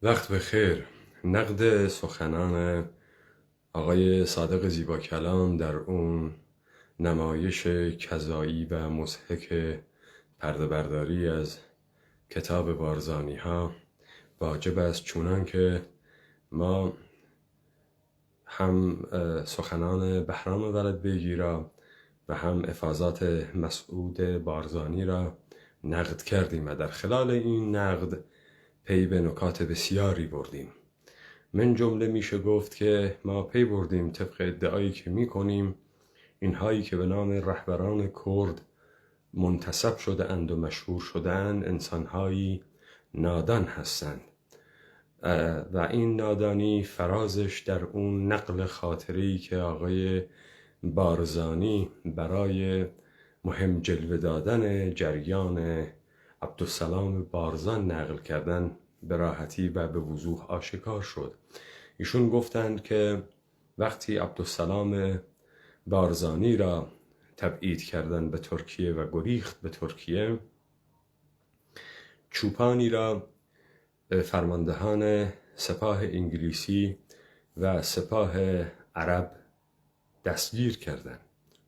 وقت بخیر. نقد سخنان آقای صادق زیباکلام در اون نمایش کذایی و مضحک پرده برداری از کتاب بارزانی ها واجب است، چونان که ما هم سخنان بهرام ولدبیگی را و هم افاضات مسعود بارزانی را نقد کردیم و در خلال این نقد پی به نکات بسیاری بردیم. من جمله میشه گفت که ما پی بردیم طبق ادعایی که میکنیم اینهایی که به نام رهبران کرد منتسب شده اند و مشهور شدند انسانهایی نادان هستند و این نادانی فرازش در اون نقل خاطری که آقای بارزانی برای مهم جلوه دادن جریان عبدالسلام بارزان نقل کردن به راحتی و به وضوح آشکار شد. ایشون گفتند که وقتی عبدالسلام بارزانی را تبعید کردن به ترکیه و گریخت به ترکیه، چوپانی را فرماندهان سپاه انگلیسی و سپاه عرب دستگیر کردند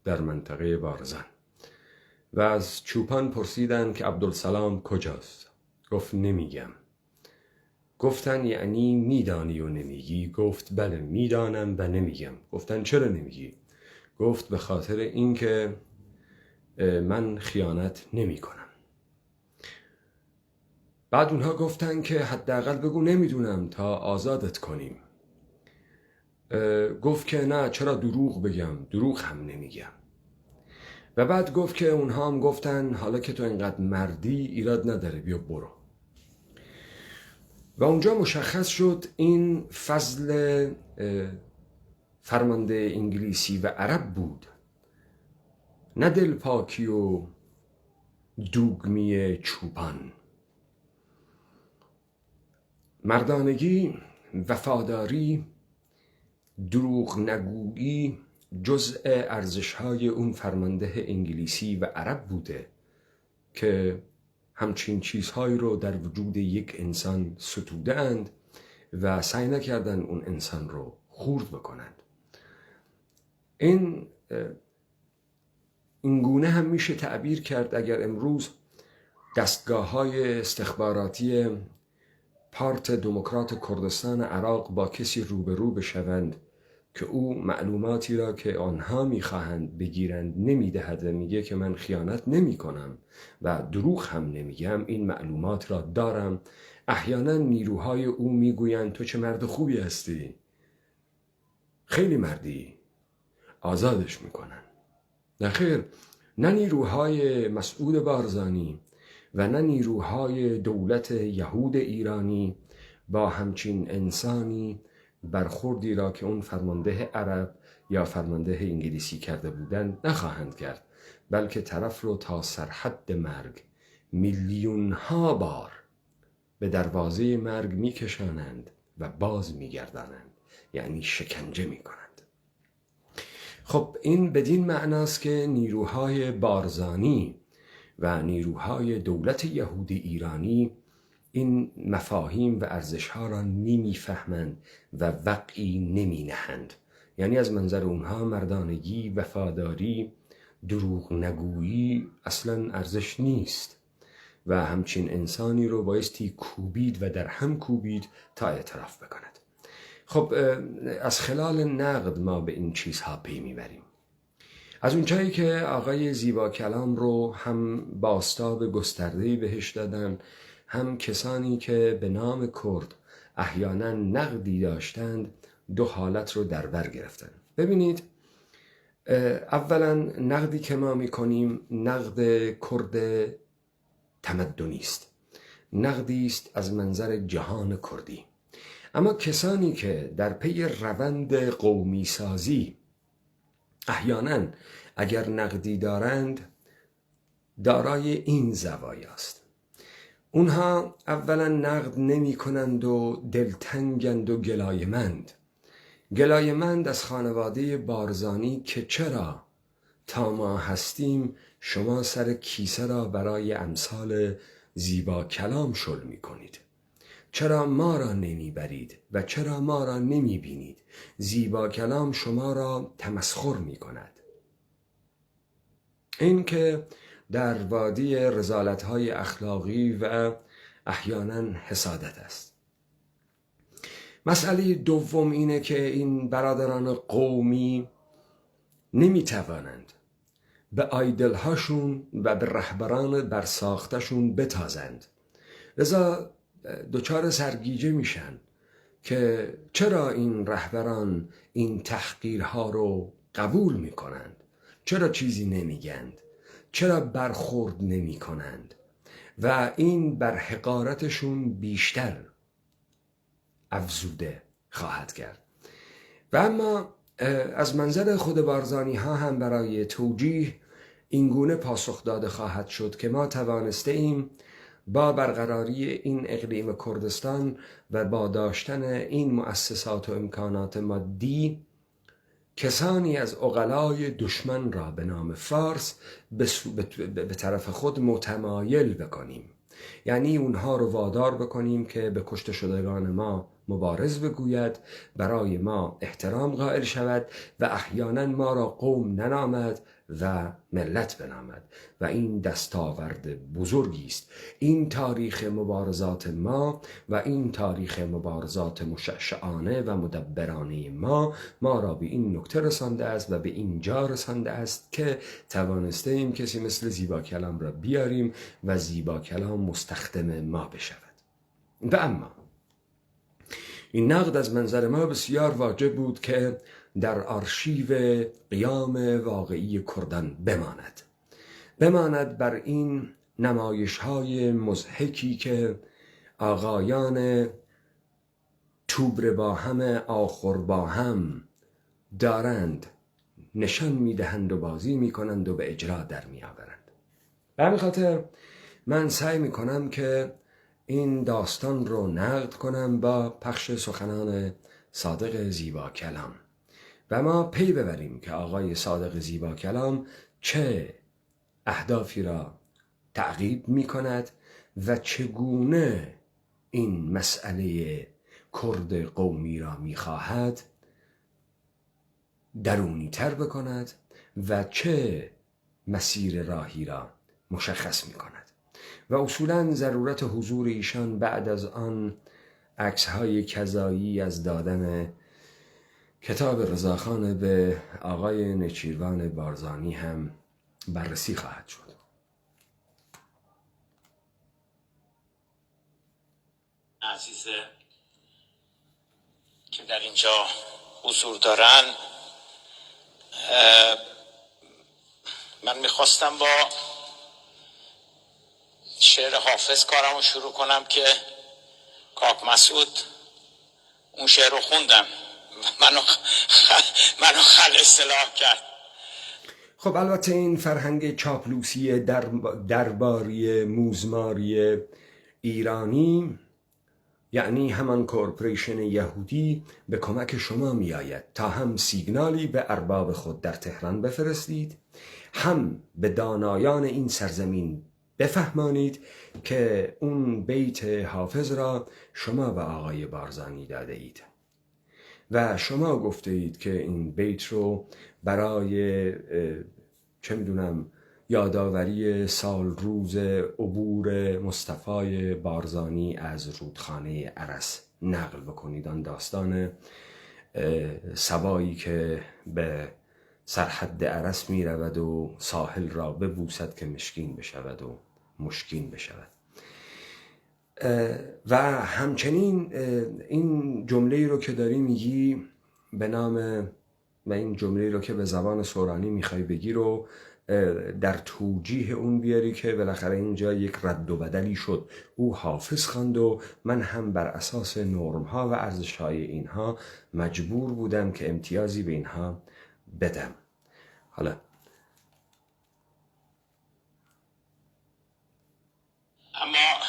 در منطقه بارزان و از چوپان پرسیدند که عبدالسلام کجاست؟ گفت نمیگم. گفتن یعنی میدانی و نمیگی؟ گفت بله میدانم و نمیگم. گفتن چرا نمیگی؟ گفت به خاطر اینکه من خیانت نمی کنم. بعد اونها گفتن که حداقل بگو نمیدونم تا آزادت کنیم. گفت که نه، چرا دروغ بگم؟ دروغ هم نمیگم. و بعد گفت که اونها هم گفتن حالا که تو اینقدر مردی ایراد نداره، بیا برو. و اونجا مشخص شد این فضل فرمانده انگلیسی و عرب بود، نه دلپاکی و دوگمی چوپان. مردانگی، وفاداری، دروغ نگویی جزء ارزش‌های اون فرمانده انگلیسی و عرب بوده که همچین چیزهایی رو در وجود یک انسان ستودند و سعی نکردن اون انسان رو خورد بکنند. این گونه هم میشه تعبیر کرد اگر امروز دستگاه‌های استخباراتی پارت دموکرات کردستان عراق با کسی روبرو بشوند که او معلوماتی را که آنها میخواهند بگیرند نمیدهد و میگه که من خیانت نمی کنم و دروغ هم نمیگم، این معلومات را دارم. احیانا نیروهای او میگویند تو چه مرد خوبی هستی، خیلی مردی، آزادش میکنن. نخیر، نه نیروهای مسعود بارزانی و نه نیروهای دولت یهود ایرانی با همچین انسانی برخوردی را که اون فرمانده عرب یا فرمانده انگلیسی کرده بودند نخواهند کرد، بلکه طرف رو تا سرحد مرگ میلیون ها بار به دروازه مرگ میکشانند و باز میگردانند، یعنی شکنجه میکنند. خب این بدین معناست که نیروهای بارزانی و نیروهای دولت یهود ایرانی این مفاهیم و ارزش‌ها را نمی‌فهمند و وقعی نمی‌نهند. یعنی از منظر اونها مردانگی، وفاداری، دروغ نگویی اصلاً ارزش نیست و همچین انسانی رو بایستی کوبید و در هم کوبید تا اعتراف بکند. خب از خلال نقد ما به این چیزها پی میبریم. از اونجایی که آقای زیباکلام رو هم بازتاب گسترده‌ای بهش دادن، هم کسانی که به نام کرد احیانا نقدی داشتند، دو حالت رو در بر گرفتن. ببینید، اولا نقدی که ما میکنیم نقد کرد تمدنی است، نقدی است از منظر جهان کردی. اما کسانی که در پی روند قومی سازی احیانا اگر نقدی دارند دارای این زوایاست. اونها اولا نقد نمی کنند و دلتنگند و گلایمند از خانواده بارزانی که چرا تا ما هستیم شما سر کیسه را برای امثال زیبا کلام شل می کنید، چرا ما را نمیبرید و چرا ما را نمیبینید؟ زیبا کلام شما را تمسخر میکند. این که در وادی رذالت‌های اخلاقی و احیانا حسادت است. مسئله دوم اینه که این برادران قومی نمیتوانند به آیدلهاشون و به رهبران برساختشون بتازند، لذا دچار سرگیجه میشن که چرا این رهبران این تحقیرها رو قبول میکنند، چرا چیزی نمیگند، چرا برخورد نمی کنند و این بر حقارتشون بیشتر افزوده خواهد کرد. و اما از منظر خود بارزانی ها هم برای توجیه اینگونه پاسخ داده خواهد شد که ما توانسته ایم با برقراری این اقلیم کردستان و با داشتن این مؤسسات و امکانات مادی کسانی از عقلای دشمن را به نام فارس به طرف خود متمایل بکنیم، یعنی اونها رو وادار بکنیم که به کشته شدگان ما مبارز بگوید، برای ما احترام قائل شود و احیانا ما را قوم ننامد و ملت بنامد. و این دستاورد بزرگی است. این تاریخ مبارزات ما و این تاریخ مبارزات مشعشعانه و مدبرانه ما را به این نکته رسانده است و به این جا رسانده است که توانسته ایم کسی مثل زیبا کلام را بیاریم و زیبا کلام مستخدم ما بشود. و اما این نقد از منظر ما بسیار واجب بود که در آرشیو قیام واقعی کردان بماند بر این نمایش‌های مضحکی که آقایان توبر با هم آخر با هم دارند نشان میدهند و بازی میکنند و به اجرا در میآورند. به همین خاطر من سعی میکنم که این داستان رو نقد کنم با پخش سخنان صادق زیبا کلام و ما پی ببریم که آقای صادق زیبا کلام چه اهدافی را تعقیب می کند و چگونه این مسئله کرد قومی را می خواهد درونی تر بکند و چه مسیر راهی را مشخص می کند. و اصولاً ضرورت حضور ایشان بعد از آن عکس‌های کذایی از دادن کتاب رضاخان به آقای نچیروان بارزانی هم بررسی خواهد شد. عزیز که در اینجا حضور دارن، من میخواستم با شعر حافظ کارمو شروع کنم که کاک مسعود اون شعر رو خوندم منو خل اصلاح کرد. خب البته این فرهنگ چاپلوسی درباری موزماری ایرانی، یعنی همان کورپوریشن یهودی، به کمک شما می آید تا هم سیگنالی به ارباب خود در تهران بفرستید، هم به دانایان این سرزمین بفهمانید که اون بیت حافظ را شما به آقای بارزانی داده اید و شما گفته اید که این بیت رو برای یادآوری سال روز عبور مصطفی بارزانی از رودخانه ارس نقل بکنید. آن داستان سبایی که به سرحد ارس می رود و ساحل را ببوسد که مشکین بشود و مشکین بشود. و همچنین این جمله رو که داری میگی به نام و این جمله رو که به زبان سورانی میخوای بگی رو در توجیه اون بیاری که بالاخره اینجا یک رد و بدلی شد. او حافظ خواند و من هم بر اساس نرم‌ها و ارزش‌های اینها مجبور بودم که امتیازی به اینها بدم. حالا اما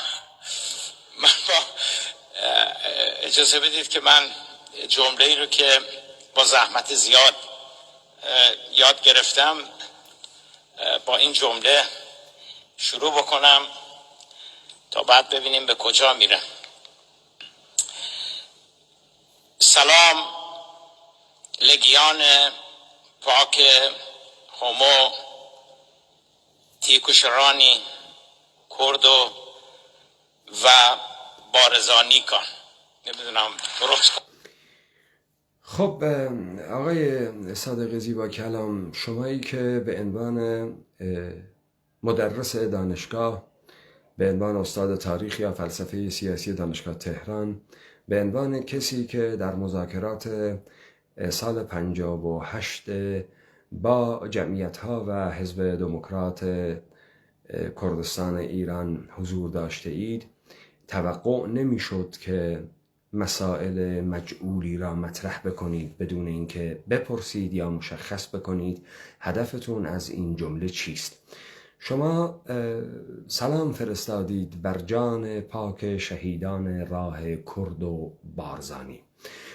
من اجازه بدید که من جمله‌ای رو که با زحمت زیاد یاد گرفتم با این جمله شروع بکنم تا بعد ببینیم به کجا میره. سلام لگیان پاک هومو تیکوشرانی کردو و بارزانیکان. نمیدونم درست. خب آقای صادق زیبا کلام، شمایی که به عنوان مدرس دانشگاه، به عنوان استاد تاریخ یا فلسفه سیاسی دانشگاه تهران، به عنوان کسی که در مذاکرات سال 58 با جمعیت‌ها و حزب دموکرات کردستان ایران حضور داشته اید، توقع نمی‌شد که مسائل مجعولی را مطرح بکنید بدون اینکه بپرسید یا مشخص بکنید هدفتون از این جمله چیست. شما سلام فرستادید بر جان پاک شهیدان راه کرد و بارزانی.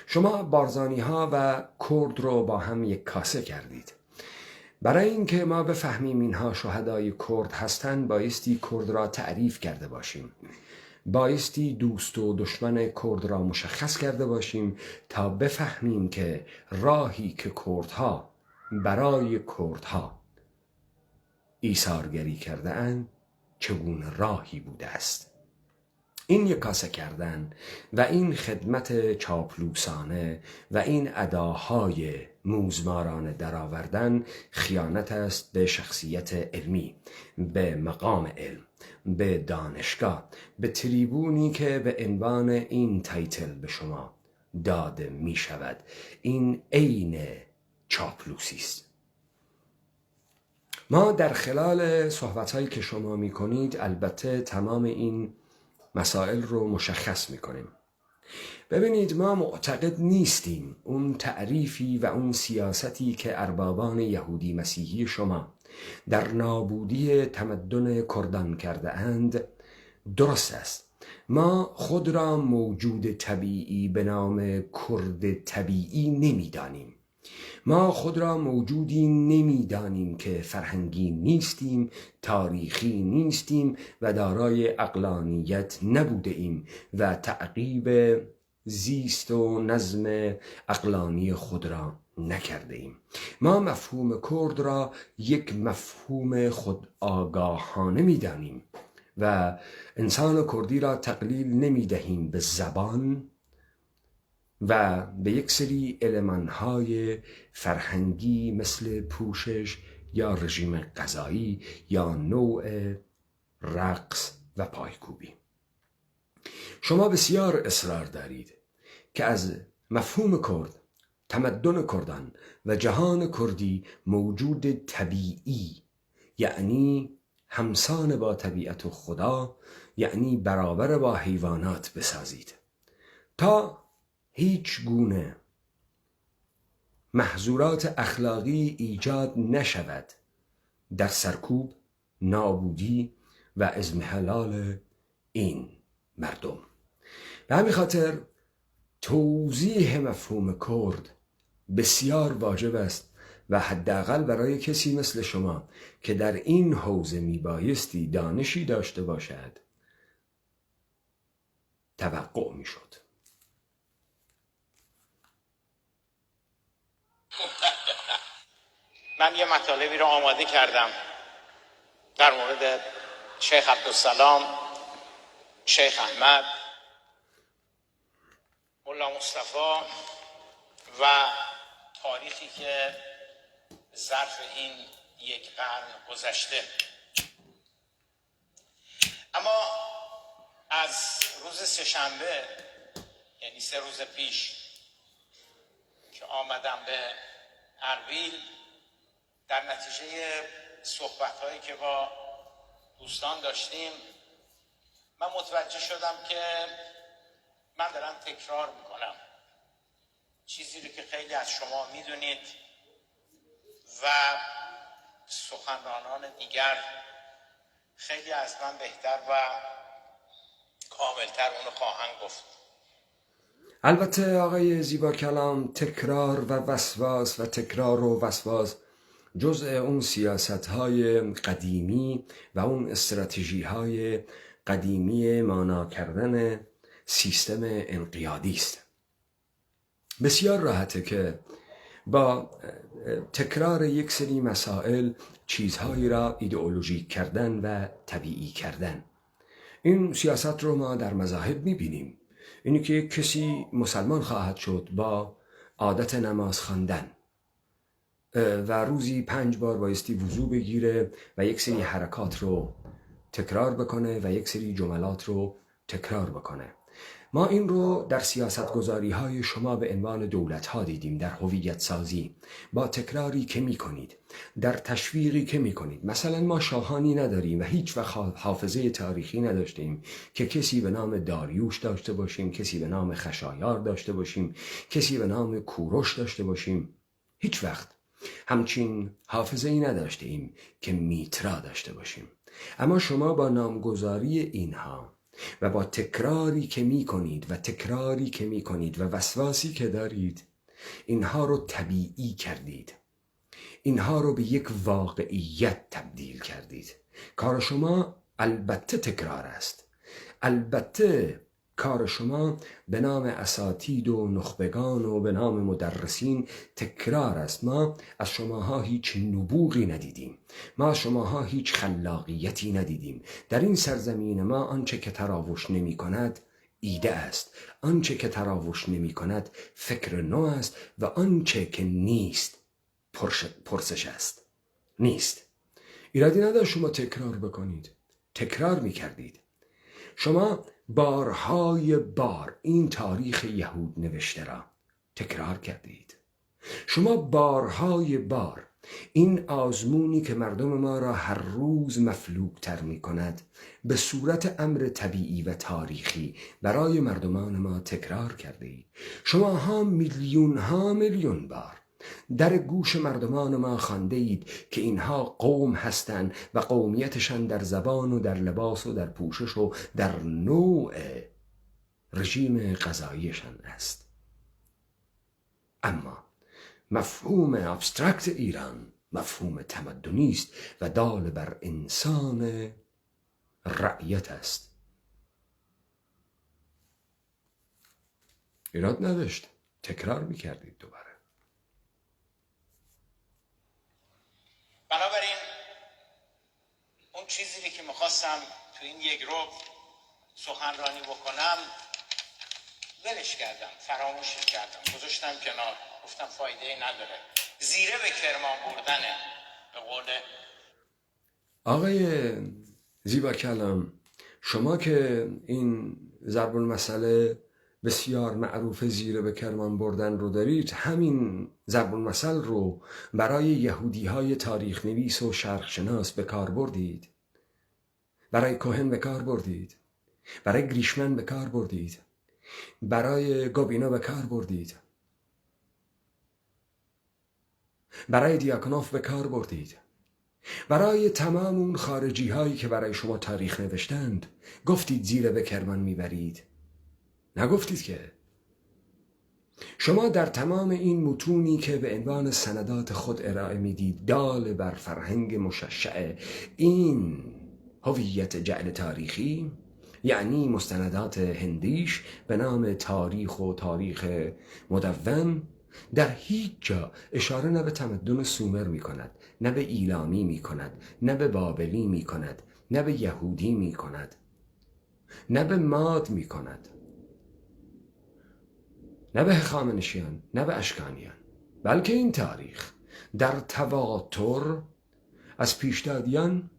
شما بارزانی ها و کرد رو با هم یک کاسه کردید. برای اینکه ما بفهمیم اینها شهدای کرد هستند بایستی کرد را تعریف کرده باشیم، بایستی دوست و دشمن کرد را مشخص کرده باشیم تا بفهمیم که راهی که کردها برای کردها ایثارگری کرده اند چگونه راهی بوده است. این یکاسه کردن و این خدمت چاپلوسانه و این اداهای موزمارانه درآوردن خیانت است به شخصیت علمی، به مقام علم، به دانشگاه، به تریبونی که به عنوان این تایتل به شما داده می شود. این عین چاپلوسی است. ما در خلال صحبت‌هایی که شما می‌کنید البته تمام این مسائل رو مشخص می‌کنیم. ببینید، ما معتقد نیستیم اون تعریفی و اون سیاستی که اربابان یهودی مسیحی شما در نابودی تمدن کردان کرده اند درست است. ما خود را موجود طبیعی به نام کرد طبیعی نمی‌دانیم. ما خود را موجودی نمیدانیم که فرهنگی نیستیم، تاریخی نیستیم و دارای عقلانیت نبوده ایم و تعقیب زیست و نظم عقلانی خود را نکرده ایم. ما مفهوم کرد را یک مفهوم خود آگاهانه میدانیم و انسان کردی را تقلیل نمیدهیم به زبان و به یک سری المان‌های فرهنگی مثل پوشش یا رژیم غذایی یا نوع رقص و پایکوبی. شما بسیار اصرار دارید که از مفهوم کرد، تمدن کردان و جهان کردی موجود طبیعی، یعنی همسان با طبیعت و خدا، یعنی برابر با حیوانات بسازید تا هیچ گونه محظورات اخلاقی ایجاد نشود در سرکوب، نابودی و اضمحلال این مردم. به همین خاطر توضیح مفهوم کرد بسیار واجب است و حداقل برای کسی مثل شما که در این حوزه میبایستی دانشی داشته باشد توقع میشد. من یه مطالبی رو آماده کردم در مورد شیخ عبدالسلام، شیخ احمد، ملا مصطفی و تاریخی که ظرف این یک قرن گذشته. اما از روز سه‌شنبه، یعنی 3 روز پیش که آمدم به ارویل، در نتیجه صحبت‌هایی که با دوستان داشتیم، من متوجه شدم که من دارم تکرار میکنم چیزی رو که خیلی از شما میدونید و سخنرانان دیگر خیلی از من بهتر و کاملتر اونو خواهند گفت. البته آقای زیبا کلام، تکرار و وسواس و تکرار و وسواس جزء اون سیاست‌های قدیمی و اون استراتژی‌های قدیمی مانا کردن سیستم انقیادی است. بسیار راحته که با تکرار یک سری مسائل چیزهایی را ایدئولوژیک کردن و طبیعی کردن. این سیاست رو ما در مذاهب میبینیم. اینی که یک کسی مسلمان خواهد شد با عادت نماز خواندن و روزی 5 بار بایستی وضو بگیره و یک سری حرکات رو تکرار بکنه و یک سری جملات رو تکرار بکنه. ما این رو در سیاست گذاری های شما به عنوان دولت ها دیدیم، در هویت سازی، با تکراری که می کنید، در تشویقی که می کنید. مثلا ما شاهانی نداریم و هیچ وقت حافظه تاریخی نداشتیم که کسی به نام داریوش داشته باشیم، کسی به نام خشایار داشته باشیم، کسی به نام کوروش داشته باشیم. هیچ وقت همچین حافظه‌ای نداشتیم که میترا داشته باشیم. اما شما با نامگذاری اینها و با تکراری که می کنید و تکراری که می کنید و وسواسی که دارید، اینها رو طبیعی کردید، اینها رو به یک واقعیت تبدیل کردید. کار شما البته تکرار است، البته کار شما به نام اساتید و نخبگان و به نام مدرسین تکرار است. ما از شماها هیچ نبوغی ندیدیم، ما از شماها هیچ خلاقیتی ندیدیم. در این سرزمین ما آنچه که تراوش نمی کند ایده است، آنچه که تراوش نمی کند فکر نو است و آنچه که نیست پرسش است. نیست. ایرادی نداره شما تکرار بکنید، تکرار می کردید. شما بارهای بار این تاریخ یهود نوشته را تکرار کردید. شما بارهای بار این آزمونی که مردم ما را هر روز مفلوک‌تر می کند به صورت امر طبیعی و تاریخی برای مردمان ما تکرار کردید. شما ها میلیون بار در گوش مردمان ما خوانده اید که اینها قوم هستند و قومیتشان در زبان و در لباس و در پوشش و در نوع رژیم غذاییشان است. اما مفهوم ابسترکت ایران مفهوم تمدنی است و دال بر انسان رعیت است. ایراد نداشت، تکرار میکردید دوباره. بنابراین اون چیزی که میخواستم تو این یک رو سخنرانی بکنم ولش کردم، فراموشش کردم، گذاشتم کنار، گفتم فایده ای نداره، زیره به کرمان بردنه. به قول آقای زیبا کلام، شما که این ضرب المثل بسیار معروف زیره به کرمان بردن رو دارید، همین ضرب المثل رو برای یهودی های تاریخ نویس و شرق شناس به کار بردید، برای کوهن به کار بردید، برای گریشمن به کار بردید، برای گوبینا به کار بردید، برای دیاکونوف به کار بردید، برای تمام اون خارجی هایی که برای شما تاریخ نوشتند گفتید زیره به کرمان میبرید؟ نگفتید که. شما در تمام این متونی که به عنوان سندات خود ارائه میدید دال بر فرهنگ مششع این هویت جعل تاریخی، یعنی مستندات هندیش به نام تاریخ و تاریخ مدون، در هیچ جا اشاره نه به تمدن سومر می کند، نه به ایلامی می کند، نه به بابلی می کند، نه به یهودی می کند، نه به ماد می کند، نه به هخامنشیان، نه به اشکانیان، بلکه این تاریخ در تواتر از پیشدادیان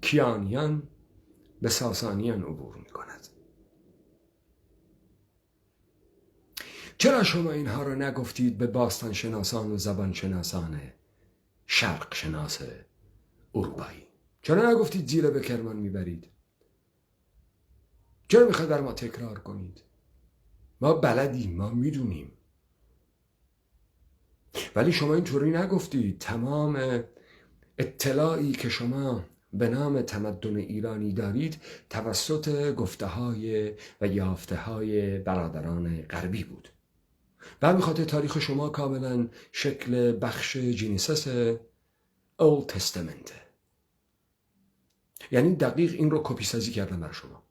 کیانیان به ساسانیان عبور می کند. چرا شما اینها را نگفتید به باستان شناسان و زبان شناسان شرق شناس اروپایی؟ چرا نگفتید زیره به کرمان میبرید؟ چرا میخواید بر ما تکرار کنید؟ ما بلدیم، ما میدونیم. ولی شما اینطوری نگفتید. تمام اطلاعی که شما به نام تمدن ایرانی دارید توسط گفته‌های و یافته‌های برادران غربی بود. به خاطر تاریخ شما کاملا شکل بخش جینیسس اولد تستمنت، یعنی دقیق این رو کپی سازی کردن بر شما.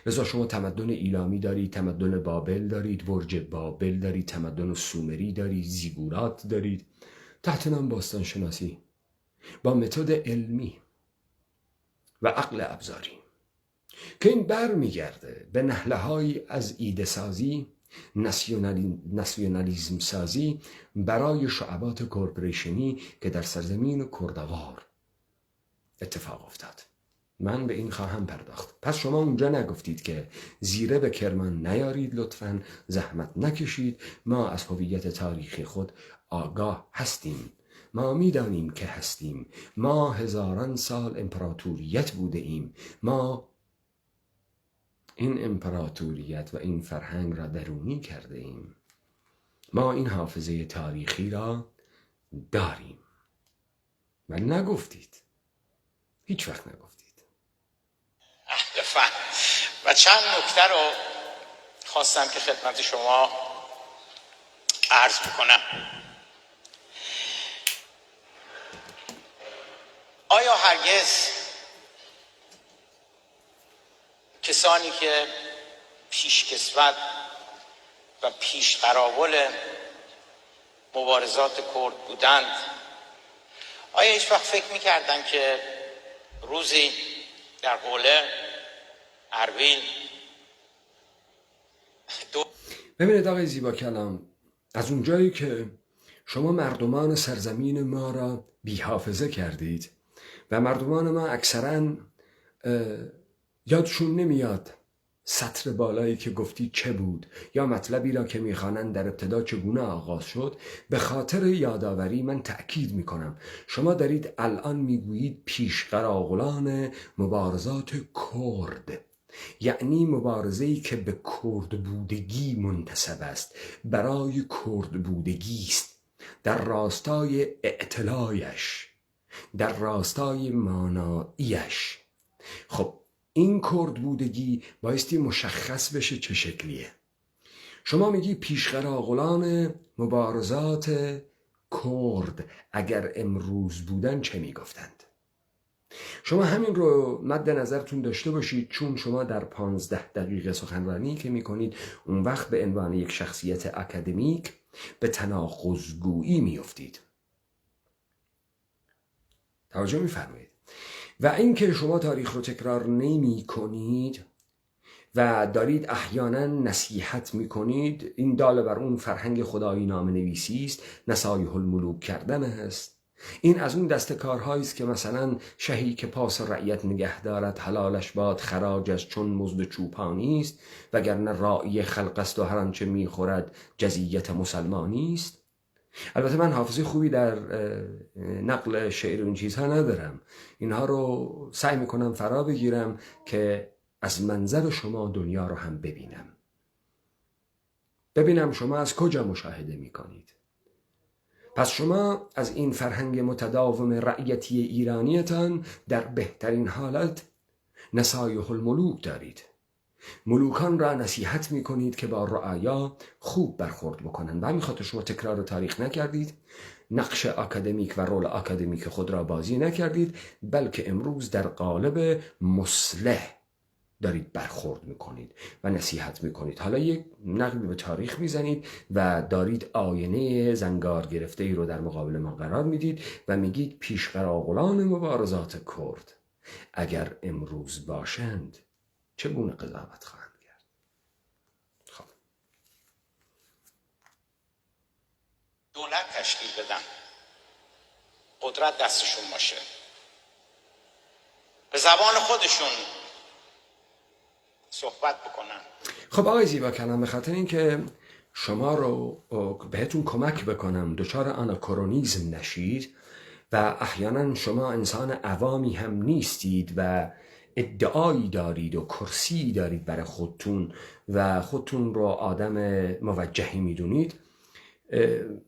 لذا شما تمدن ایلامی دارید، تمدن بابل دارید، برج بابل دارید، تمدن سومری دارید، زیگورات دارید، تحت نام باستان شناسی با متد علمی و عقل ابزاری که این بر میگرده به نهله‌هایی از ایده سازی، ناسیونالیزم سازی برای شعبات کورپوریشنی که در سرزمین کردوار اتفاق افتاد. من به این خواهم پرداخت. پس شما اونجا نگفتید که زیره به کرمان نیارید، لطفاً زحمت نکشید، ما از هویت تاریخی خود آگاه هستیم، ما میدانیم که هستیم، ما هزاران سال امپراتوریت بوده ایم، ما این امپراتوریت و این فرهنگ را درونی کرده ایم، ما این حافظه تاریخی را داریم. و نگفتید، هیچ وقت نگفتید. و چند نکته رو خواستم که خدمت شما عرض بکنم. آیا هرگز کسانی که پیشکسوت و پیشقراول مبارزات کرد بودند، آیا هیچ وقت فکر می‌کردند که روزی در حوله ارویل ببینید آقای زیبا کلام، از اونجایی که شما مردمان سرزمین ما را بی‌حافظه کردید و مردمان ما اکثراً یادشون نمیاد سطر بالایی که گفتید چه بود یا مطلبی را که میخوانند در ابتدا چگونه آغاز شد، به خاطر یادآوری من تأکید میکنم شما دارید الان میگویید پیشقراقلان مبارزات کرد، یعنی مبارزه‌ای که به کرد بودگی منتسب است، برای کرد بودگی است، در راستای اعتلایش، در راستای ماناییش. خب این کرد بودگی بایستی مشخص بشه چه شکلیه. شما میگی پیشقراقلان مبارزات کرد اگر امروز بودن چه میگفتند؟ شما همین رو مد نظرتون داشته باشید، چون شما در 15 دقیقه سخنرانی که میکنید اون وقت به عنوان یک شخصیت اکادمیک به تناقض‌گویی میافتید. توجه میفرمایید. و اینکه شما تاریخ رو تکرار نمی کنید و دارید احیانا نصیحت می کنید، این دال بر اون فرهنگ خدایی نام نویسی است، نصایح الملوک کردن است. این از اون دست کارهایی است که مثلا شهی که پاس رعیت نگه دارد حلالش باد خراجش چون مزد چوپانی است، وگرنه راعی خلق است و هر آنچه میخورد جزیت مسلمانی است. البته من حافظه خوبی در نقل شعر و این چیزها ندارم، اینها رو سعی میکنم فرا بگیرم که از منظر شما دنیا رو هم ببینم شما از کجا مشاهده میکنید. پس شما از این فرهنگ متداوم رعیتی ایرانیتان در بهترین حالت نصایح الملوک دارید. ملوکان را نصیحت می کنید که با رعایا خوب برخورد بکنند و همین خاطر شما تکرار تاریخ نکردید، نقش اکادمیک و رول اکادمیک خود را بازی نکردید، بلکه امروز در قالب مصلح دارید برخورد میکنید و نصیحت میکنید. حالا یک نقبی به تاریخ میزنید و دارید آینه زنگار گرفته ای رو در مقابل ما قرار میدید و میگید پیشقراقلان مبارزات کرد اگر امروز باشند چگونه قضاوت خواهند کرد؟ خب دولت تشکیل بدن، قدرت دستشون باشه، به زبان خودشون صحبت بکنن. خب آقای زیبا کلام، به خاطر اینکه شما رو بهتون کمک بکنم دچار آناکرونیزم نشید و احیانا شما انسان عوامی هم نیستید و ادعایی دارید و کرسی دارید برای خودتون و خودتون رو آدم موجهی میدونید،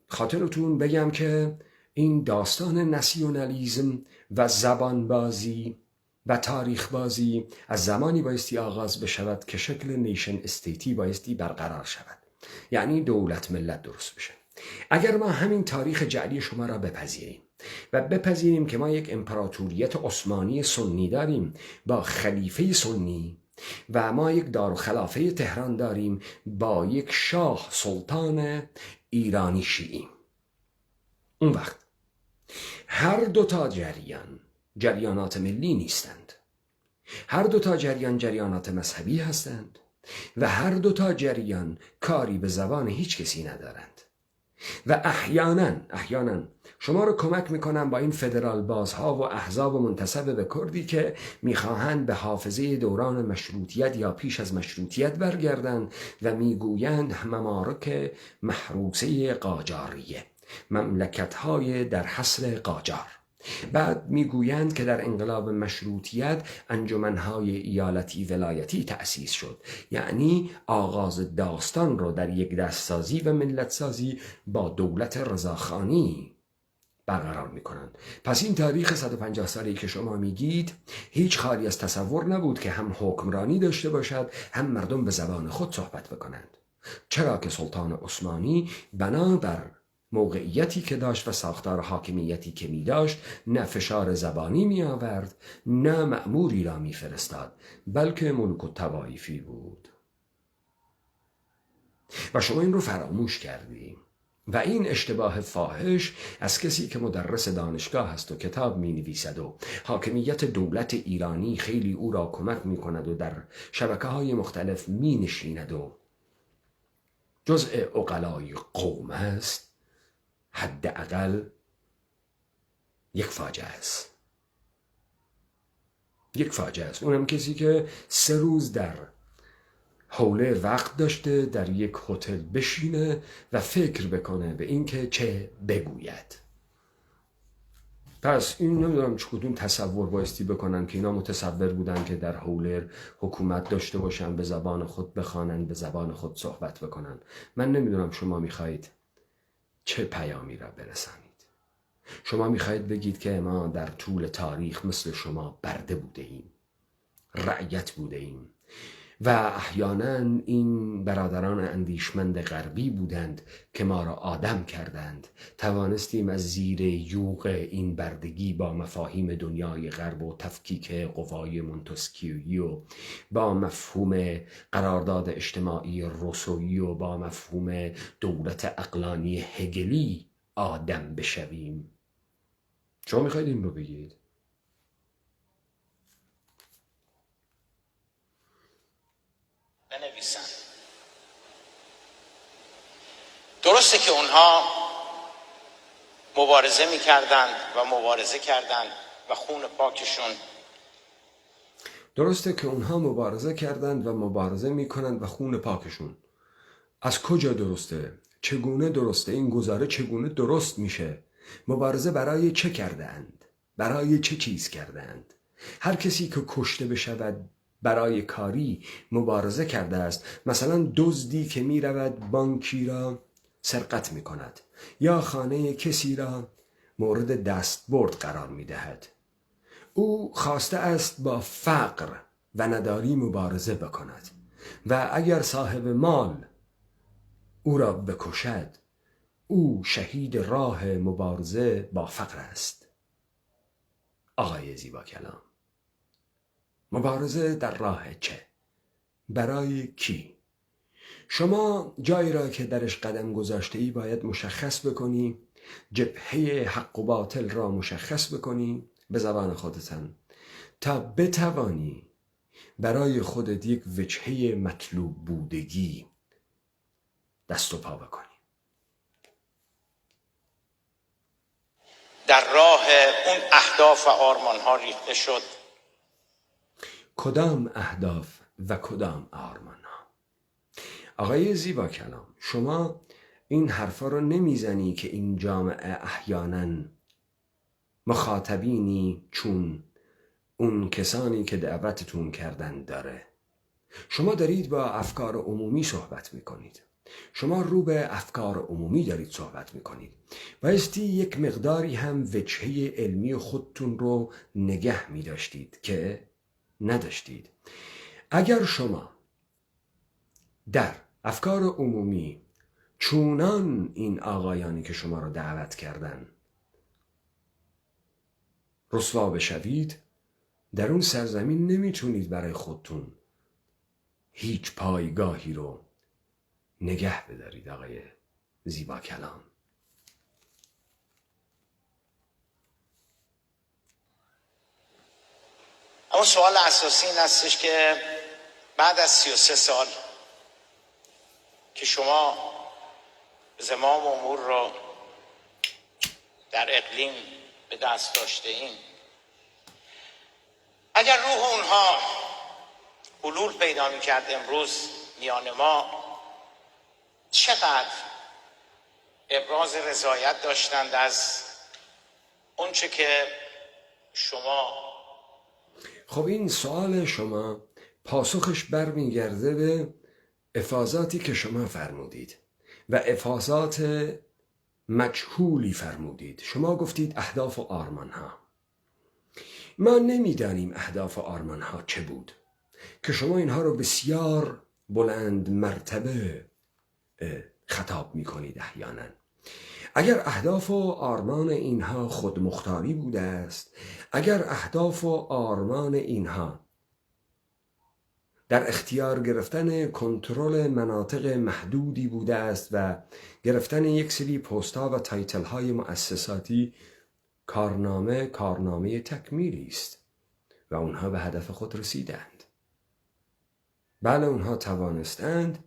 خاطرتون بگم که این داستان ناسیونالیزم و زبانبازی و تاریخ بازی از زمانی بایستی آغاز بشود که شکل نیشن استیتی بایستی برقرار شود، یعنی دولت ملت درست بشه. اگر ما همین تاریخ جعلی شما را بپذیریم و بپذیریم که ما یک امپراتوریت عثمانی سنی داریم با خلیفه سنی و ما یک دارالخلافه تهران داریم با یک شاه سلطان ایرانی شیعی. اون وقت هر دوتا جریانات ملی نیستند، هر دوتا جریانات مذهبی هستند و هر دوتا جریان کاری به زبان هیچ کسی ندارند و احیانا شما رو کمک میکنن با این فدرال بازها و احزاب منتسب به کردی که میخواهند به حافظه دوران مشروطیت یا پیش از مشروطیت برگردند و میگویند ممالک محروسه قاجاریه، مملکت‌های در حصر قاجار. بعد میگویند که در انقلاب مشروطیت انجمنهای ایالتی ولایتی تأسیس شد، یعنی آغاز داستان رو در یک دستسازی و ملتسازی با دولت رضاخانی برقرار میکنند. پس این تاریخ 150 سالی که شما میگید هیچ خالی از تصور نبود که هم حکمرانی داشته باشد هم مردم به زبان خود صحبت بکنند، چرا که سلطان عثمانی بنابر موقعیتی که داشت و ساختار حاکمیتی که می داشت نه فشار زبانی می آورد نه مأموری را می فرستاد، بلکه ملوک الطوایفی بود و شما این رو فراموش کردیم. و این اشتباه فاحش از کسی که مدرس دانشگاه هست و کتاب می نویسد و حاکمیت دولت ایرانی خیلی او را کمک می کند و در شبکه‌های مختلف می نشیند و جزء عقلای قوم است، حداقل یک فاجعه است. اونم کسی که 3 روز در حوله وقت داشته در یک هتل بشینه و فکر بکنه به اینکه چه بگوید. پس این نمیدونم چه کدوم تصور بایستی بکنن که اینا متصور بودن که در حوله حکومت داشته باشن، به زبان خود بخوانن، به زبان خود صحبت بکنن. من نمیدونم شما میخواید چه پیامی را برسانید. شما میخواید بگید که ما در طول تاریخ مثل شما برده بوده ایم، رعیت بوده ایم و احیانا این برادران اندیشمند غربی بودند که ما را آدم کردند. توانستیم از زیر یوغ این بردگی با مفاهیم دنیای غرب و تفکیک قوای مونتسکیویی و با مفهوم قرارداد اجتماعی روسویی و با مفهوم دولت عقلانی هگلی آدم بشویم. شما میخواید این رو بگید؟ بنویسن. درسته که اونها مبارزه میکردند و مبارزه کردند و خون پاکشون، درسته که اونها مبارزه کردند و مبارزه میکنند و خون پاکشون. از کجا درسته؟ چگونه درسته؟ این گزاره چگونه درست میشه؟ مبارزه برای چه کردند؟ برای چه چیز کردند؟ هر کسی که کشته بشود برای کاری مبارزه کرده است. مثلا دزدی که می رود بانکی را سرقت می کند یا خانه کسی را مورد دستبرد قرار می دهد. او خواسته است با فقر و نداری مبارزه بکند و اگر صاحب مال او را بکشد، او شهید راه مبارزه با فقر است. آقای زیبا کلام، مبارزه در راه چه؟ برای کی؟ شما جایی را که درش قدم گذاشته ای باید مشخص بکنی، جبهه حق و باطل را مشخص بکنی به زبان خودتن تا بتوانی برای خودت یک وجهه مطلوب بودگی دست و پا بکنی. در راه اون اهداف و آرمان ها ریخته شد. کدام اهداف و کدام آرمان ها؟ آقای زیبا کلام، شما این حرفا رو نمیزنی که این جامعه احیانا مخاطبینی چون اون کسانی که دعوتتون کردن داره. شما دارید با افکار عمومی صحبت میکنید. شما رو به افکار عمومی دارید صحبت میکنید. بایستی یک مقداری هم وجهه علمی خودتون رو نگه میداشتید که نداشتید. اگر شما در افکار عمومی چونان این آقایانی که شما رو دعوت کردن رسوا بشوید، در اون سرزمین نمیتونید برای خودتون هیچ پایگاهی رو نگه بدارید آقای زیبا کلام. اما سوال اساسی این هستش که بعد از 33 سال که شما زمام امور رو در اقلیم به دست داشته این، اگر روح اونها حلول پیدا می‌کرد امروز میان ما، چقدر ابراز رضایت داشتند از اونچه که شما. خب این سوال شما پاسخش برمیگرده به افاضاتی که شما فرمودید و افاضات مجهولی فرمودید. شما گفتید اهداف و آرمانها. ما نمیدانیم اهداف و آرمانها چه بود که شما اینها رو بسیار بلند مرتبه خطاب میکنید احیانا. اگر اهداف و آرمان اینها خودمختاری بوده است، اگر اهداف و آرمان اینها در اختیار گرفتن کنترل مناطق محدودی بوده است و گرفتن یک سری پست‌ها و تایتل‌های مؤسساتی، کارنامه تکمیلی است و اونها به هدف خود رسیدند. بله، اونها توانستند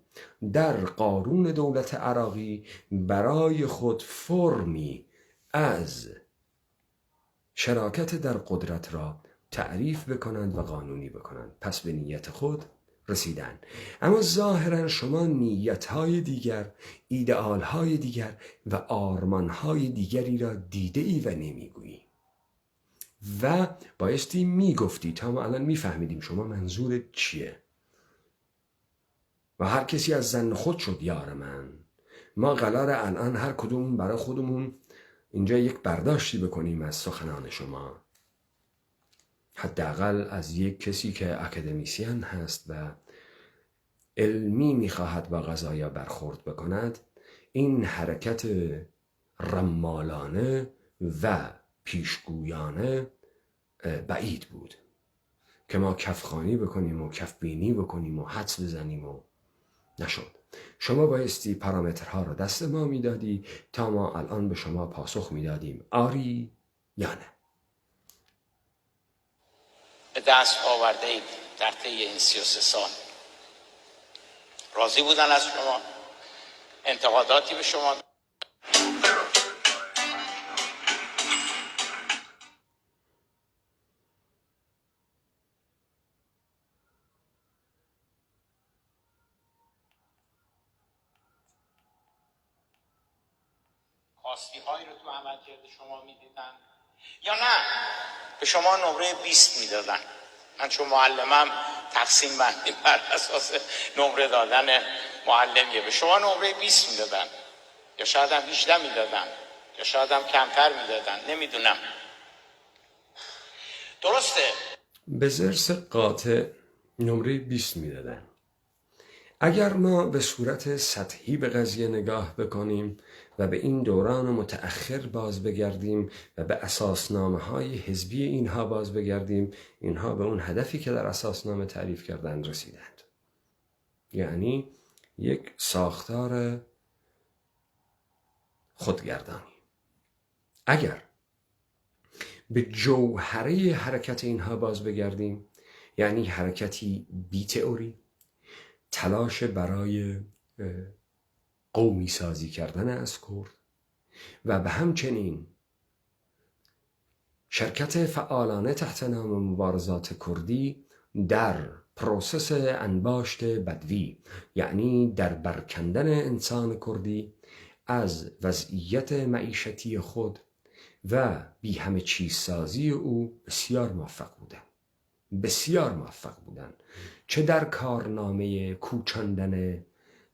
در قارون دولت عراقی برای خود فرمی از شراکت در قدرت را تعریف بکنند و قانونی بکنند. پس به نیت خود رسیدند. اما ظاهرا شما نیت‌های دیگر، ایدئال‌های دیگر و آرمان‌های دیگری را دیده ای و نمیگویی و بایستی میگفتی تا ما الان میفهمیدیم شما منظور چیه. و هر کسی از زن خود شد یار من. ما قرار الان هر کدوم برای خودمون اینجا یک برداشتی بکنیم از سخنان شما، حداقل از یک کسی که اکادمیسین هست و علمی میخواهد با قضایا برخورد بکند. این حرکت رمالانه و پیشگویانه بعید بود که ما کفخانی بکنیم و کفبینی بکنیم و حدس بزنیم و نشد. شما بایستی پارامترها را دست ما میدادی تا ما الان به شما پاسخ میدادیم آری یا نه. به دست آورده اید در طی این 33 سال. راضی بودن از شما، انتقاداتی به شما. خواستی هایی رو تو عملکرد شما میدیدن یا نه به شما نمره 20 میدادن؟ من چون معلمم تقسیم بندی بر اساس نمره دادن معلمیه. به شما نمره 20 میدادن یا شاید هم 18 میدادن یا شاید هم کمتر میدادن، نمیدونم. درسته؟ به ضرس قاطع نمره 20 میدادن. اگر ما به صورت سطحی به قضیه نگاه بکنیم و به این دوران متأخر باز بگردیم و به اساسنامه‌های حزبی اینها باز بگردیم، اینها به اون هدفی که در اساسنامه تعریف کردند رسیدند. یعنی یک ساختار خودگردانی. اگر به جوهره حرکت اینها باز بگردیم، یعنی حرکتی بی تئوری، تلاش برای قومی سازی کردن از کرد و به همچنین شرکت فعالانه تحت نام مبارزات کردی در پروسس انباشت بدوی، یعنی در برکندن انسان کردی از وضعیت معیشتی خود و بی همه چیز سازی او بسیار موفق بودن. چه در کارنامه کوچاندن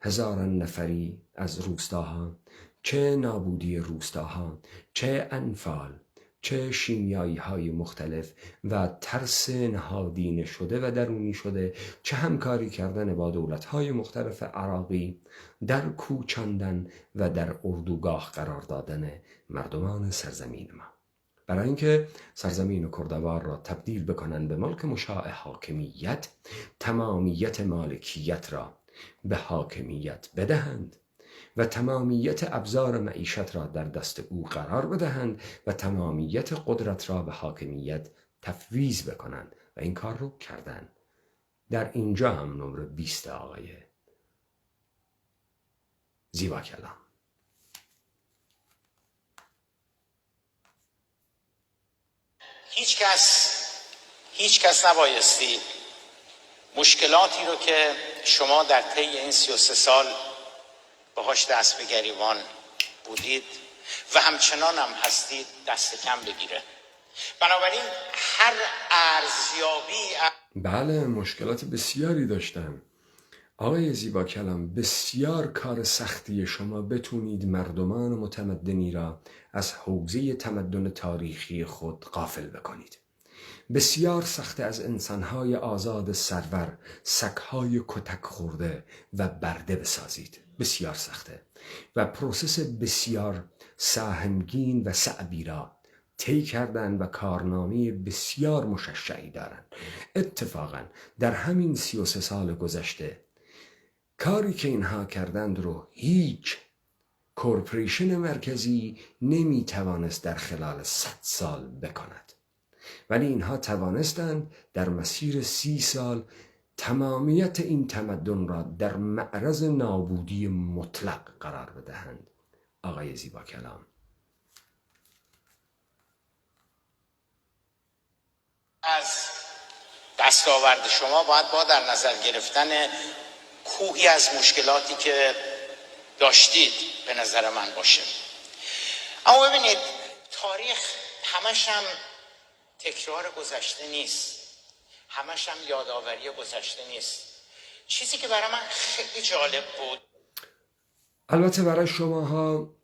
هزاران نفری از روستاها، چه نابودی روستاها، چه انفال، چه شیمیایی های مختلف و ترس نهادینه شده و درونی شده، چه همکاری کردن با دولت های مختلف عراقی در کوچاندن و در اردوگاه قرار دادن مردمان سرزمین ما. برای اینکه سرزمین کردوار را تبدیل بکنند به ملک مشاع حاکمیت، تمامیت مالکیت را به حاکمیت بدهند و تمامیت ابزار معیشت را در دست او قرار بدهند و تمامیت قدرت را به حاکمیت تفویض بکنند و این کار رو کردند. در اینجا هم نمره 20 آقای زیبا کلام. هیچ کس نبایستی مشکلاتی رو که شما در طی این 33 سال باهاش دست به گریبان بودید و همچنان هم هستید دست کم بگیره. بنابراین هر ارزیابی بله، مشکلات بسیاری داشتم آقای زیبا کلام. بسیار کار سختی شما بتونید مردمان متمدنی را از حوزه تمدن تاریخی خود غافل بکنید. بسیار سخت از انسانهای آزاد سرور سگهای کتک خورده و برده بسازید. بسیار سخته و پروسس بسیار سهمگین و صعبی را طی کردن و کارنامه بسیار مشجعی دارند. اتفاقا در همین 33 سال گذشته کاری که اینها کردند رو هیچ کورپوریشن مرکزی نمی توانست در خلال 100 سال بکند، ولی اینها توانستند در مسیر 30 سال تمامیت این تمدن را در معرض نابودی مطلق قرار بدهند. آقای زیبا کلام، از دستاورد شما باید با در نظر گرفتن کوهی از مشکلاتی که داشتید به نظر من باشه. اما ببینید تاریخ همش هم تکرار گذشته نیست، همش هم یادآوری گذشته نیست. چیزی که برای من خیلی جالب بود، البته برای شماها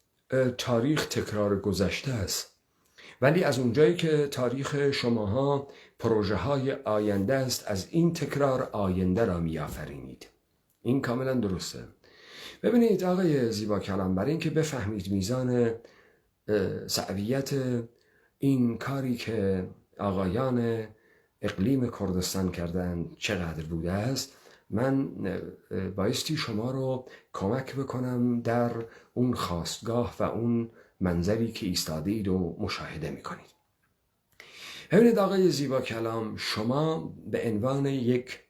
تاریخ تکرار گذشته است، ولی از اونجایی که تاریخ شماها پروژه های آینده است، از این تکرار آینده را می آفرینید. این کاملا درسته. ببینید آقای زیبا کلام، برای اینکه بفهمید میزان صعبیت این کاری که آقایان اقلیم کردستان کردن چقدر بوده است، من بایستی شما رو کمک بکنم در اون خاستگاه و اون منظری که ایستادید و مشاهده میکنید. ببینید آقای زیبا کلام، شما به عنوان یک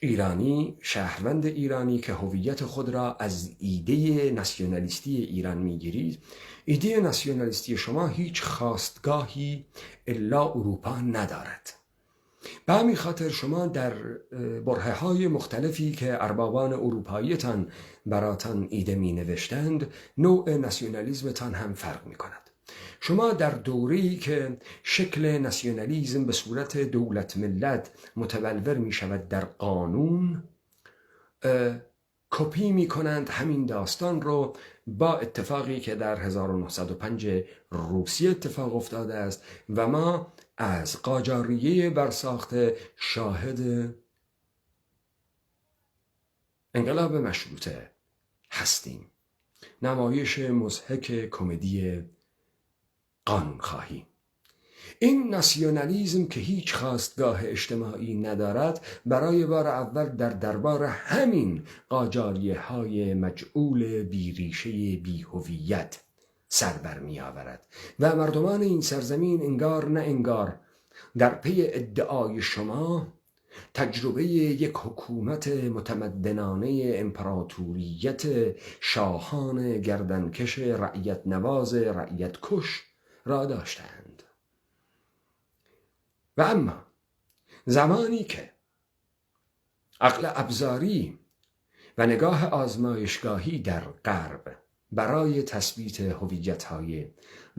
ایرانی، شهروند ایرانی که هویت خود را از ایده ناسیونالیستی ایران میگیرید، ایده ناسیونالیستی شما هیچ خاستگاهی الا اروپا ندارد. به همین خاطر شما در برهه های مختلفی که اربابان اروپاییتان براتان ایده می نوشتند، نوع ناسیونالیزمتان هم فرق می کند. شما در دوره‌ای که شکل ناسیونالیزم به صورت دولت ملت متبلور می شود در قانون، کپی می کنند همین داستان رو با اتفاقی که در 1905 روسیه اتفاق افتاده است و ما از قاجاریه برساخته شاهد انقلاب مشروطه هستیم. نمایش مضحک کمدی قانونخواهی. این ناسیونالیزم که هیچ خواستگاه اجتماعی ندارد، برای بار اول در دربار همین قاجاریه های مجعول بیریشه بی‌هویت سر بر می آورد و مردمان این سرزمین انگار نه انگار در پی ادعای شما تجربه یک حکومت متمدنانه امپراتوریت شاهان گردنکش رعیت نواز رعیت کش را داشتند. و اما زمانی که عقل ابزاری و نگاه آزمایشگاهی در غرب برای تثبیت هویت‌های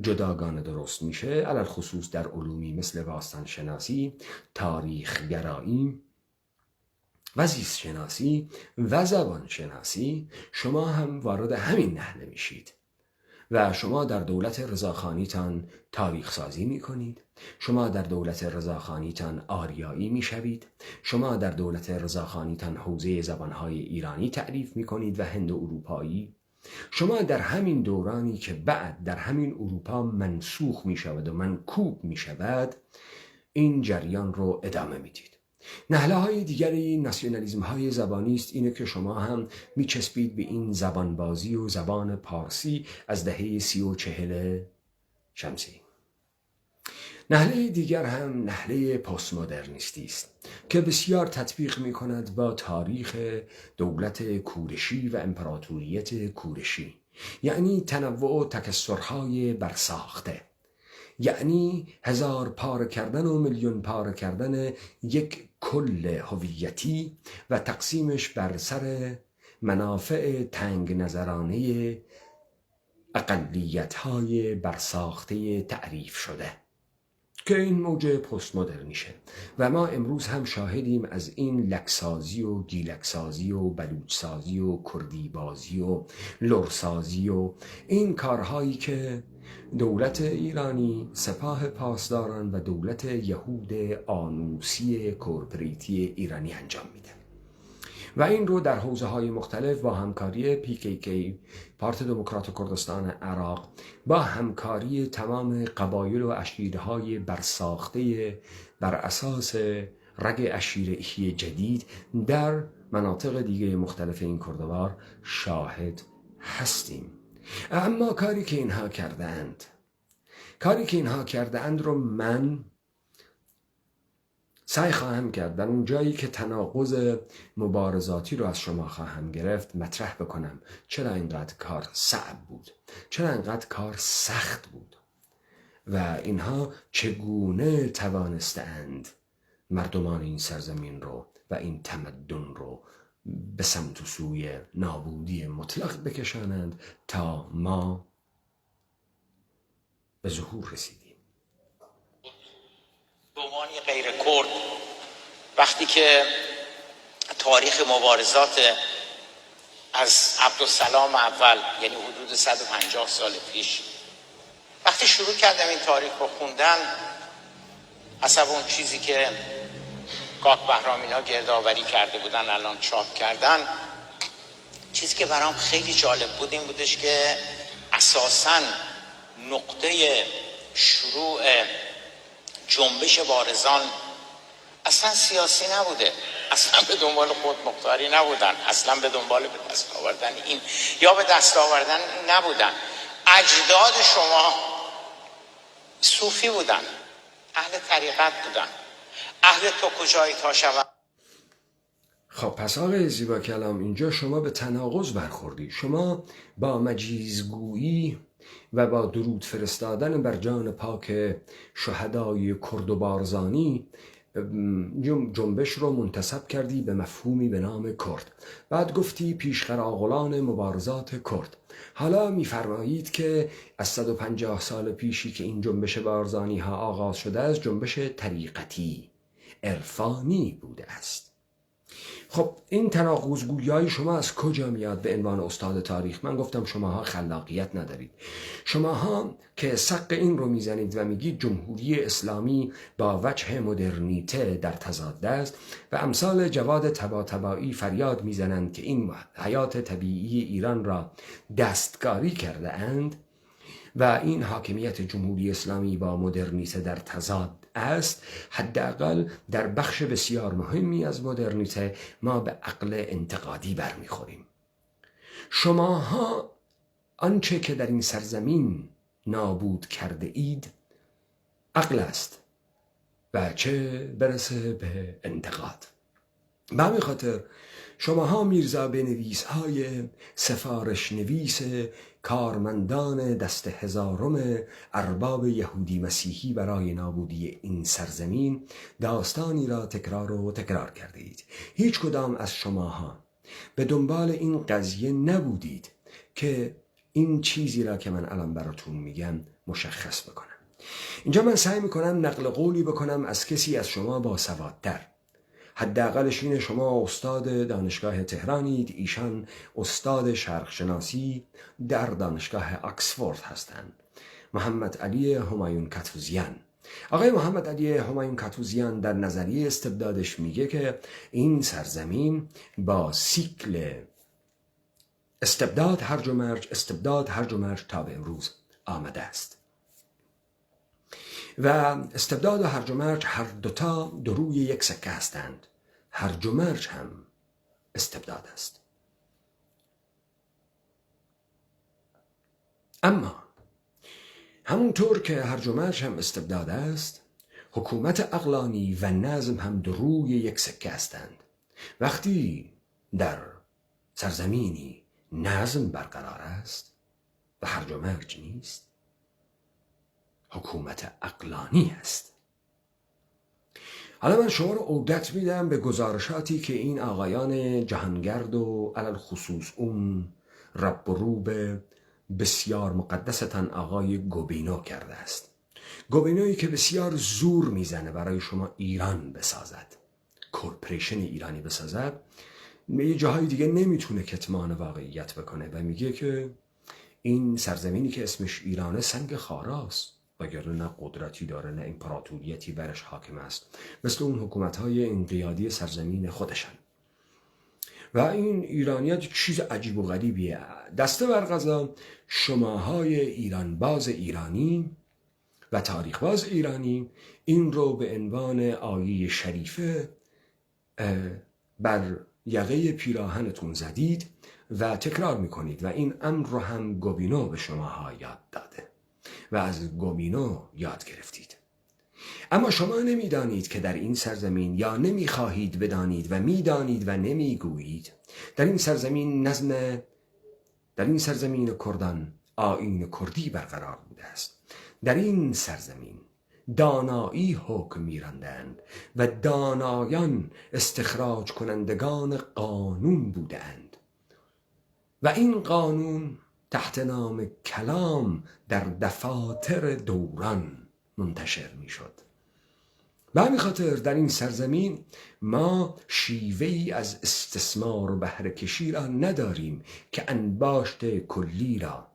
جداگانه درست میشه، علل خصوص در علومی مثل باستان شناسی، تاریخ گرایی و زیست شناسی و زبان شناسی، شما هم وارد همین نحله میشید و شما در دولت رضاخانیتان تاریخ سازی می کنید. شما در دولت رضاخانیتان آریایی می شوید. شما در دولت رضاخانیتان حوزه زبانهای ایرانی تعریف می کنید و هند و اروپایی شما در همین دورانی که بعد در همین اروپا منسوخ می شود و منکوب می شود این جریان رو ادامه میدید. نهله های دیگری ناسیونالیسم های زبانی است، اینه که شما هم می چسبید به این زبانبازی و زبان پارسی از دهه 30 و 40 شمسی. نهله دیگر هم نهله پست مدرنیستی است که بسیار تطبیق می کند با تاریخ دولت کورشی و امپراتوریت کورشی، یعنی تنوع و تکثرهای برساخته، یعنی هزار پاره کردن و میلیون پاره کردن یک کل هویتی و تقسیمش بر سر منافع تنگ نظرانه اقلیت‌های برساخته تعریف شده که این موج پست مدرنیشه و ما امروز هم شاهدیم از این لکسازی و گیلکسازی و بلوچسازی و کردیبازی و لرسازی و این کارهایی که دولت ایرانی، سپاه پاسداران و دولت یهود آنوسی کورپریتی ایرانی انجام میده و این رو در حوزه‌های مختلف با همکاری PKK پارت دموکرات کردستان عراق، با همکاری تمام قبایل و عشیره‌های برساخته بر اساس رگ عشیره‌ای جدید در مناطق دیگه مختلف این کردوار شاهد هستیم. اما کاری که اینها کرده اند رو من سعی خواهم کرد در اون جایی که تناقض مبارزاتی رو از شما خواهم گرفت مطرح بکنم. چرا اینقدر کار صعب بود؟ چرا اینقدر کار سخت بود؟ و اینها چگونه توانستند مردمان این سرزمین رو و این تمدن رو به سمت و سوی نابودی مطلق بکشانند تا ما به ظهور رسیدیم. به عنوان غیر کرد وقتی که تاریخ مبارزات از عبدالسلام اول، یعنی حدود 150 سال پیش، وقتی شروع کردم این تاریخ رو خوندن، حسب اون چیزی که کاک بهرامی ها گردآوری کرده بودن الان چاپ کردن، چیزی که برام خیلی جالب بود این بودش که اساساً نقطه شروع جنبش بارزان اصلا سیاسی نبوده، اصلا به دنبال خودمختاری نبودن، اصلا به دنبال به دست آوردن این یا به دست آوردن نبودن. اجداد شما صوفی بودن، اهل طریقت بودن، اهل تو کجایی تا شود. خب پس آقای زیبا کلام، اینجا شما به تناقض برخوردی. شما با مجیزگویی و با درود فرستادن بر جان پاک شهدای کرد و بارزانی جنبش رو منتسب کردی به مفهومی به نام کرد. بعد گفتی پیشقراغلان مبارزات کرد. حالا می‌فرمایید که از 150 سال پیشی که این جنبش بارزانی ها آغاز شده است، جنبش طریقتی عرفانی بوده است. خب این تناقض‌گویی شما از کجا میاد به عنوان استاد تاریخ؟ من گفتم شماها خلاقیت ندارید. شماها که سق این رو میزنید و میگید جمهوری اسلامی با وجه مدرنیته در تضاد است و امثال جواد طباطبایی فریاد میزنند که این حیات طبیعی ایران را دستکاری کرده اند و این حاکمیت جمهوری اسلامی با مدرنیته در تضاد است، حداقل در بخش بسیار مهمی از مدرنیته ما به عقل انتقادی برمیخوریم. شماها آنچه که در این سرزمین نابود کرده اید عقل است و چه برسه به انتقاد. به همین خاطر شماها میرزا بنویس های سفارش نویس کارمندان دست هزارم ارباب یهودی مسیحی برای نابودی این سرزمین داستانی را تکرار کرده اید. هیچ کدام از شماها به دنبال این قضیه نبودید که این چیزی را که من الان براتون میگم مشخص بکنم. اینجا من سعی میکنم نقل قولی بکنم از کسی از شما با سوادتر. حداقلش اینه شما استاد دانشگاه تهرانید، ایشان استاد شرقشناسی در دانشگاه آکسفورد هستند. محمد علی همایون کاتوزیان. آقای محمد علی همایون کاتوزیان در نظریه استبدادش میگه که این سرزمین با سیکل استبداد هرج و مرج، استبداد هرج و مرج تا به امروز آمده است و استبداد و هرج و مرج هر دوتا دو روی یک سکه هستند. هرج و مرج هم استبداد است. اما همونطور که هرج و مرج هم استبداد است، حکومت عقلانی و نظم هم دو روی یک سکه هستند. وقتی در سرزمینی نظم برقرار است و هرج و مرج نیست، حکومت عقلانی است. حالا من شما رو عودت میدم به گزارشاتی که این آقایان جهانگرد و علل خصوص اون رب و روب بسیار مقدستن آقای گوبینو کرده است. گوبینویی که بسیار زور میزنه برای شما ایران بسازد، کورپوریشن ایرانی بسازد، به یه جاهای دیگه نمیتونه کتمان واقعیت بکنه و میگه که این سرزمینی که اسمش ایرانه سنگ خاراست، وگرنه نه قدرتی داره نه امپراتوریتی برش حاکم است، مثل اون حکومت‌های انقیادی سرزمین خودشن. و این ایرانیت چیز عجیب و غریبیه. دسته بر قضا شماهای ایران باز ایرانی و تاریخ باز ایرانی این رو به عنوان آیه شریفه بر یقه پیراهنتون زدید و تکرار میکنید و این امر رو هم گوبینو به شماها یاد داده و از گوبینو یاد گرفتید. اما شما نمیدانید که در این سرزمین، یا نمیخواهید بدانید و میدانید و نمیگویید، در این سرزمین در این سرزمین کردان آیین کردی برقرار بوده است. در این سرزمین دانایی حکم می‌راندند و دانایان استخراج کنندگان قانون بودند و این قانون تحت نام کلام در دفاتر دوران منتشر میشد. به همین خاطر در این سرزمین ما شیوهی از استثمار و بهره کشی را نداریم که انباشت کلی را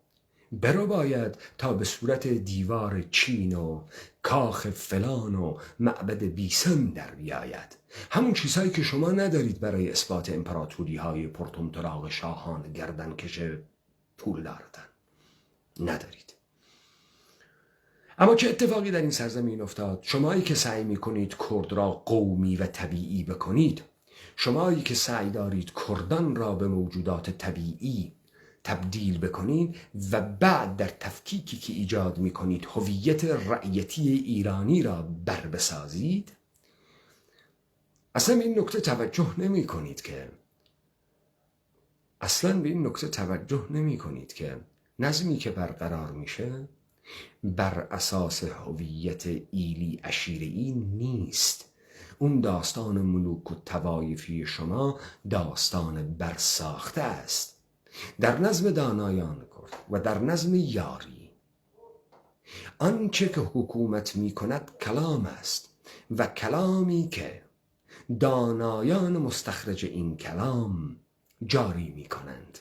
برو باید تا به صورت دیوار چین و کاخ فلان و معبد بیسن در بیاید. همون چیزهایی که شما ندارید برای اثبات امپراتوری های پرتمطراق شاهان گردن کش پول دارتن ندارید. اما چه اتفاقی در این سرزمین افتاد؟ شمایی که سعی میکنید کرد را قومی و طبیعی بکنید، شمایی که سعی دارید کردان را به موجودات طبیعی تبدیل بکنید و بعد در تفکیکی که ایجاد میکنید هویت رعیتی ایرانی را بربسازید، اصلا به این نکته توجه نمی کنید که نظمی که برقرار میشه بر اساس هویت ایلی عشیره‌ای نیست. اون داستان ملوک و توایفی شما داستان برساخته است. در نظم دانایان کرد و در نظم یاری آنچه که حکومت می کند کلام است و کلامی که دانایان مستخرج این کلام جاری می کنند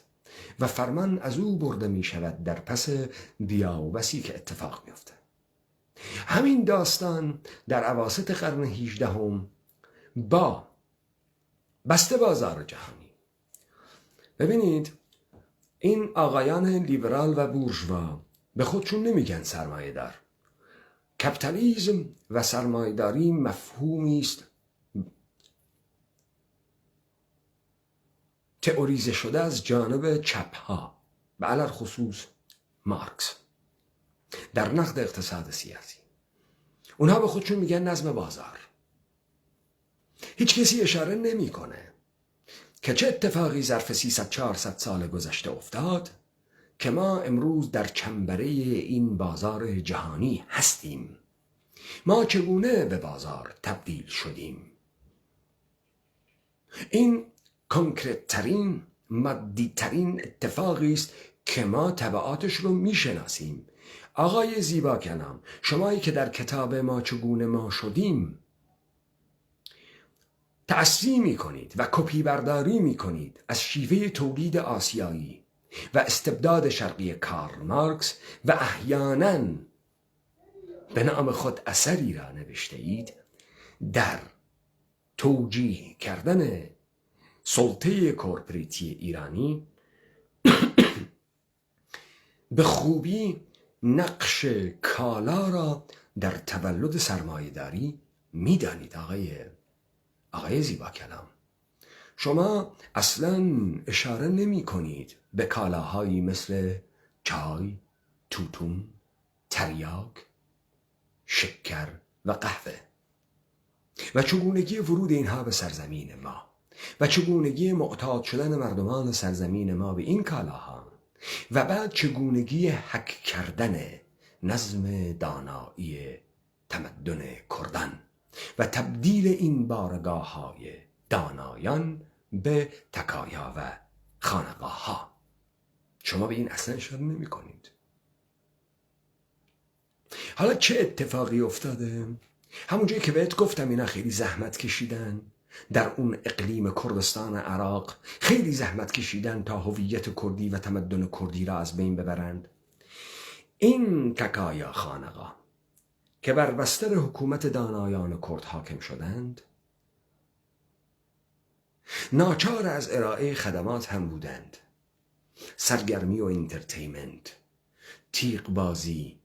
و فرمان از او برده می شود در پس بیاوسی که اتفاق می افته. همین داستان در اواسط قرن 18 با بسته بازار جهانی. ببینید این آقایان لیبرال و بورژوا به خودشون نمیگن سرمایه دار. کپیتالیسم و سرمایه‌داری مفهومی است تئوریزه شده از جانب چپ‌ها و علل خصوص مارکس در نقد اقتصاد سیاسی. اونها به خودشون میگن نظم بازار. هیچ کسی اشاره نمیکنه که چه اتفاقی ظرف 300-400 سال گذشته افتاد که ما امروز در چنبره این بازار جهانی هستیم. ما چگونه به بازار تبدیل شدیم؟ این کنکرت ترین، مادی ترین اتفاقی است که ما تبعاتش رو میشناسیم. آقای زیبا کلام، شمایی که در کتاب ما چگونه ما شدیم تأثیر می کنید و کپی برداری می کنید از شیوه تولید آسیایی و استبداد شرقی کارل مارکس و احیانا به نام خود اثری را نوشته اید در توجیه کردن سلطه کورپوریتی ایرانی. به خوبی نقش کالا را در تولد سرمایه‌داری میدانید آقای زیبا کلام. شما اصلا اشاره نمی کنید به کالاهایی مثل چای، توتون، تریاک، شکر و قهوه و چگونگی ورود اینها به سرزمین ما و چگونگی معتاد شدن مردمان سرزمین ما به این کالاها و بعد چگونگی حک کردن نظم دانایی تمدن کردان و تبدیل این بارگاه‌های دانایان به تکایا و خانقاه ها. شما به این اصلا اشاره نمی کنید. حالا چه اتفاقی افتاده؟ همونجایی که بهت گفتم اینا خیلی زحمت کشیدن در اون اقلیم کردستان عراق، خیلی زحمت کشیدن تا هویت کردی و تمدن کردی را از بین ببرند. این تکایا خانقاه که بر بستر حکومت دانایان کرد حاکم شدند، ناچار از ارائه خدمات هم بودند. سرگرمی و انترتینمنت، تیغ بازی،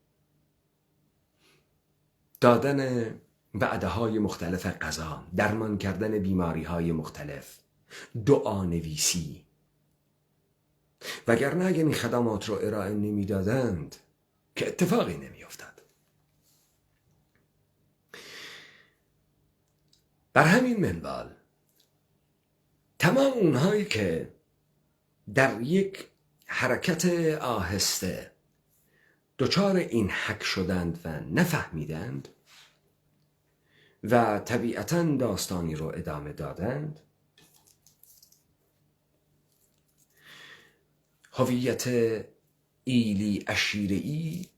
دادن وعده‌های مختلف غذا، درمان کردن بیماری‌های مختلف، دعانویسی. وگرنه اگر این خدمات رو ارائه نمی‌دادند که اتفاقی نمی‌افتاد. بر همین منوال تمام اونهایی که در یک حرکت آهسته دچار این حک شدند و نفهمیدند و طبیعتاً داستانی رو ادامه دادند، هویت ایلی عشیره‌ای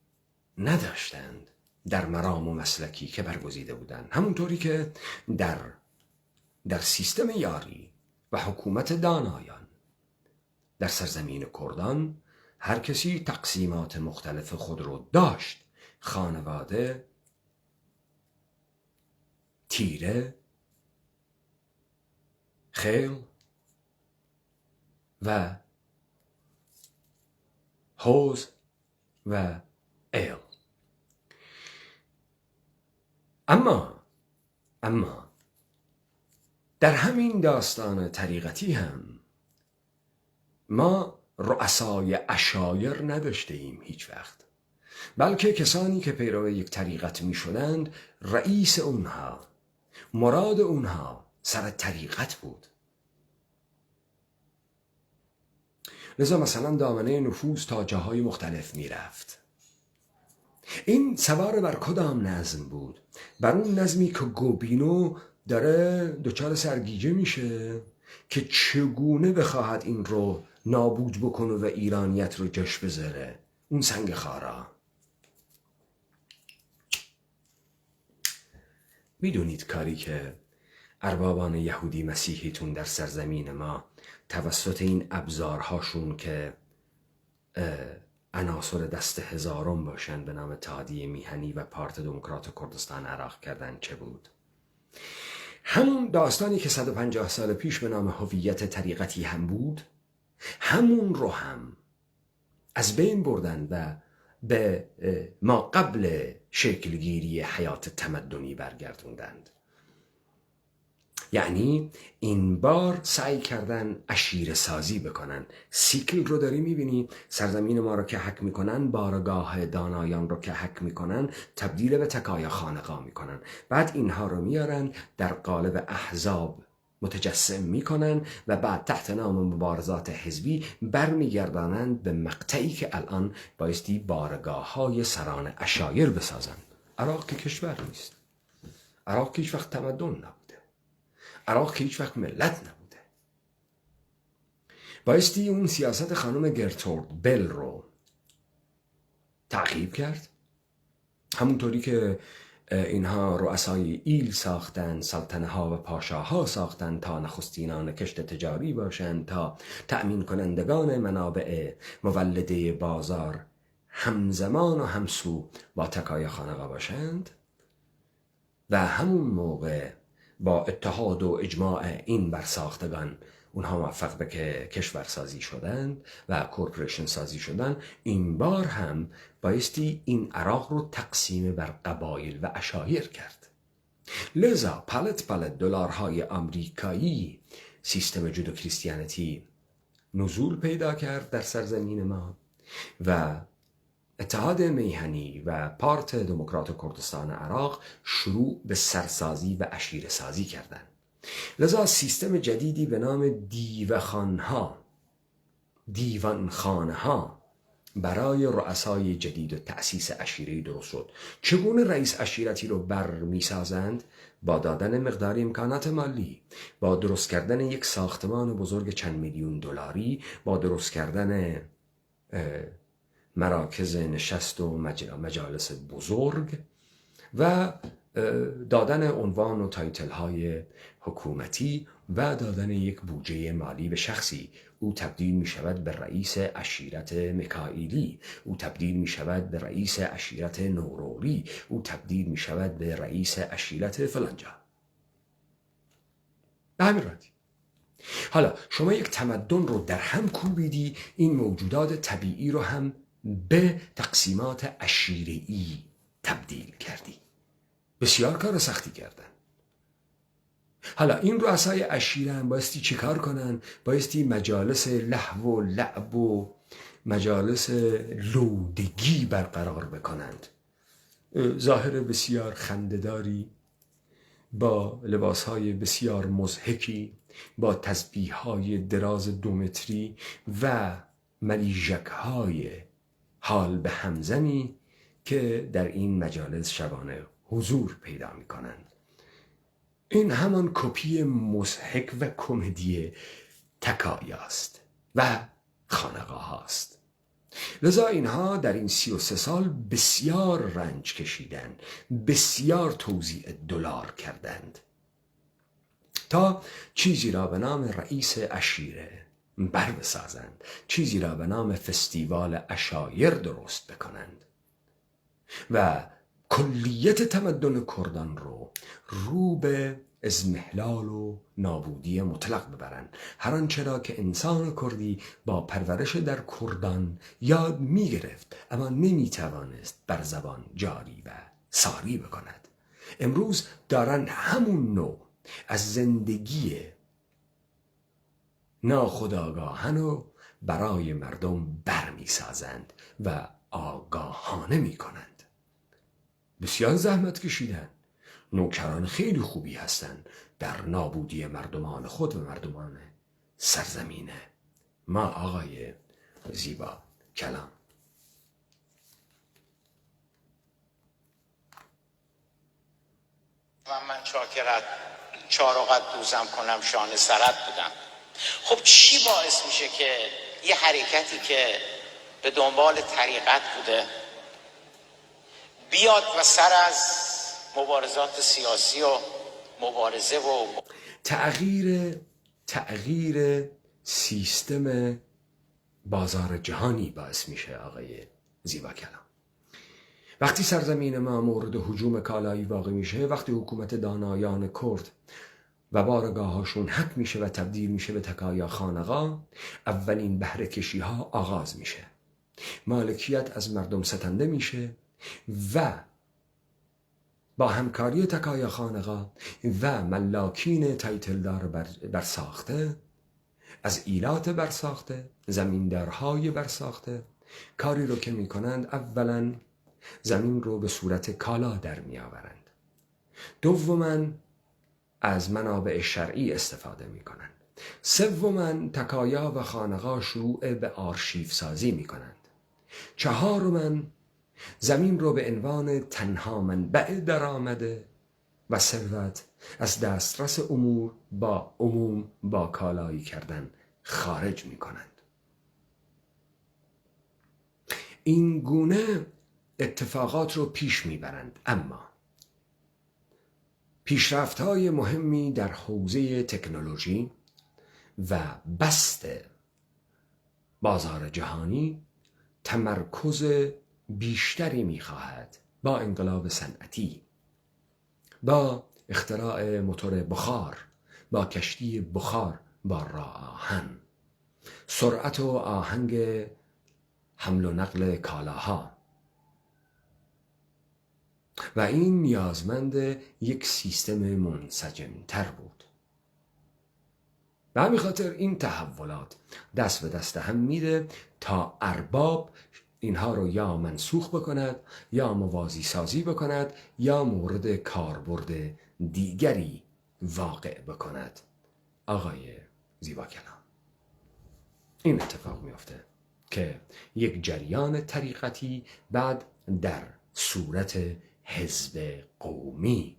نداشتند در مرام و مسلکی که برگزیده بودند. همونطوری که در سیستم یاری و حکومت دانایان در سرزمین کردان هر کسی تقسیمات مختلف خود رو داشت. خانواده، تیره، خیل و حوض و ایل. اما در همین داستان طریقتی هم ما رؤسای عشایر نداشته ایم هیچ وقت، بلکه کسانی که پیرو یک طریقت می شدند، رئیس اونها، مراد اونها سر طریقت بود. لذا مثلا دامنه نفوذ تا جاهای مختلف می رفت. این سوار بر کدام نظم بود؟ بر اون نظمی که گوبینو داره دچار سرگیجه میشه که چگونه بخواهد این رو نابود بکنه و ایرانیت رو جاش بذاره. اون سنگ خارا. میدونید کاری که اربابان یهودی مسیحیتون در سرزمین ما توسط این ابزارهاشون که عناصر دست هزارم باشن به نام اتحادیه میهنی و پارت دموکرات کردستان عراق کردن چه بود؟ همون داستانی که 150 سال پیش به نام هویت طریقتی هم بود، همون رو هم از بین بردن و به ما قبل شکلگیری حیات تمدنی برگردوندند. یعنی این بار سعی کردن عشیره سازی بکنن. سیکل رو داری میبینی، سرزمین ما رو که حک میکنن، بارگاه دانایان رو که حک میکنن، تبدیل به تکایا خانقاه میکنن. بعد اینها رو میارن در قالب احزاب متجسم میکنن و بعد تحت نام مبارزات حزبی برمیگردانند به مقطعی که الان بایستی بارگاه های سران عشایر بسازن. عراق که کشور نیست، عراق که هیچ وقت تمدن نبوده، عراق که هیچ وقت ملت نبوده. بایستی اون سیاست خانم گرترود بل رو تعقیب کرد، همونطوری که اینها رؤسای ایل ساختن، سلطنه ها و پاشاها ساختن تا نخستینان کشت تجاری باشند، تا تأمین کنندگان منابع مولده بازار همزمان و همسو با تکایا خانقاه باشند و همون موقع با اتحاد و اجماع این برساختگان اونها موفق به کشورسازی شدند و کورپوریشن سازی شدن، این بار هم بایستی این عراق رو تقسیم بر قبایل و عشایر کرد. لذا پلت دلارهای آمریکایی سیستم جودو کریستیانیتی نزول پیدا کرد در سرزمین ما و اتحاد میهنی و پارت دموکرات کردستان عراق شروع به سرسازی و عشیره سازی کردند. لذا سیستم جدیدی به نام دیوانخانه ها برای رؤسای جدید و تأسیس عشیره درست شد. چگونه رئیس عشیرتی رو میسازند؟ با دادن مقدار امکانات مالی، با درست کردن یک ساختمان بزرگ چند میلیون دلاری، با درست کردن مراکز نشست و مجالس بزرگ و دادن عنوان و تایتل های حکومتی و دادن یک بودجه مالی به شخصی. او تبدیل می شود به رئیس عشیرت میکائیلی، او تبدیل می شود به رئیس عشیرت نوروری، او تبدیل می شود به رئیس عشیرت فلانجا. به همین راحتی. حالا شما یک تمدن رو در هم کوبیدی، این موجودات طبیعی رو هم به تقسیمات عشیره‌ای تبدیل کردی. بسیار کار سختی کردن. حالا این رؤسای عشیره هم بایستی چی کار کنن؟ بایستی مجالس لهو و لعب و مجالس لودگی برقرار بکنند. ظاهر بسیار خنده‌داری، با لباسهای بسیار مضحکی، با تسبیح‌های دراز 2 متری و ملیژک‌های حال به همزنی که در این مجالس شبانه حضور پیدا می کنند. این همان کپی مضحک و کمدی تکایاست و خانقاه هاست. لذا اینها در این 33 سال بسیار رنج کشیدند، بسیار توزیع دلار کردند تا چیزی را به نام رئیس عشیره بر بسازند، چیزی را به نام فستیوال عشایر درست بکنند و کلیت تمدن کردان رو به اضمحلال و نابودی مطلق ببرند. هر آنچه را که انسان کردی با پرورش در کردان یاد می گرفت اما نمی توانست بر زبان جاری و ساری بکند، امروز دارن همون نوع از زندگی ناخودآگاهانه رو برای مردم برمی سازند و آگاهانه می کنند. بسیار زحمت کشیدن، نوکران خیلی خوبی هستند در نابودی مردمان خود و مردمان سرزمین ما. آقای زیبا کلام. من چاکرت چارقت دوزم کنم شانه سرت بودم. خب چی باعث میشه که یه حرکتی که به دنبال طریقت بوده بیاد و سر از مبارزات سیاسی و مبارزه و تغییر سیستم بازار جهانی باعث میشه؟ آقای زیبا کلام، وقتی سرزمین ما مورد هجوم کالایی واقع میشه، وقتی حکومت دانایان کرد و بارگاهاشون حک میشه و تبدیل میشه به تکایا خانقاه، اولین بهره کشی ها آغاز میشه، مالکیت از مردم ستنده میشه و با همکاری تکایا خانقاه و ملاکین تایتلدار برساخته، از ایلات برساخته، زمیندارهای برساخته، کاری رو که میکنند اولا زمین رو به صورت کالا در میآورند، دوما از منابع شرعی استفاده میکنند، سوما تکایا و خانقاه شروع به آرشیو سازی میکنند، چهارما زمین رو به عنوان تنها منبع درآمده و ثروت از دسترس عموم با کالایی کردن خارج می کنند. این گونه اتفاقات رو پیش می برند، اما پیشرفت‌های مهمی در حوزه تکنولوژی و بسط بازار جهانی تمرکز بیشتری می‌خواهد. با انقلاب صنعتی، با اختراع موتور بخار، با کشتی بخار با راه آهن، سرعت و آهنگ حمل و نقل کالاها، و این نیازمند یک سیستم منسجم‌تر بود. به همین خاطر این تحولات دست به دست هم میده تا ارباب اینها رو یا منسوخ بکند یا موازی سازی بکند یا مورد کاربرد دیگری واقع بکند. آقای زیباکلام، این اتفاق میفته که یک جریان طریقتی بعد در صورت حزب قومی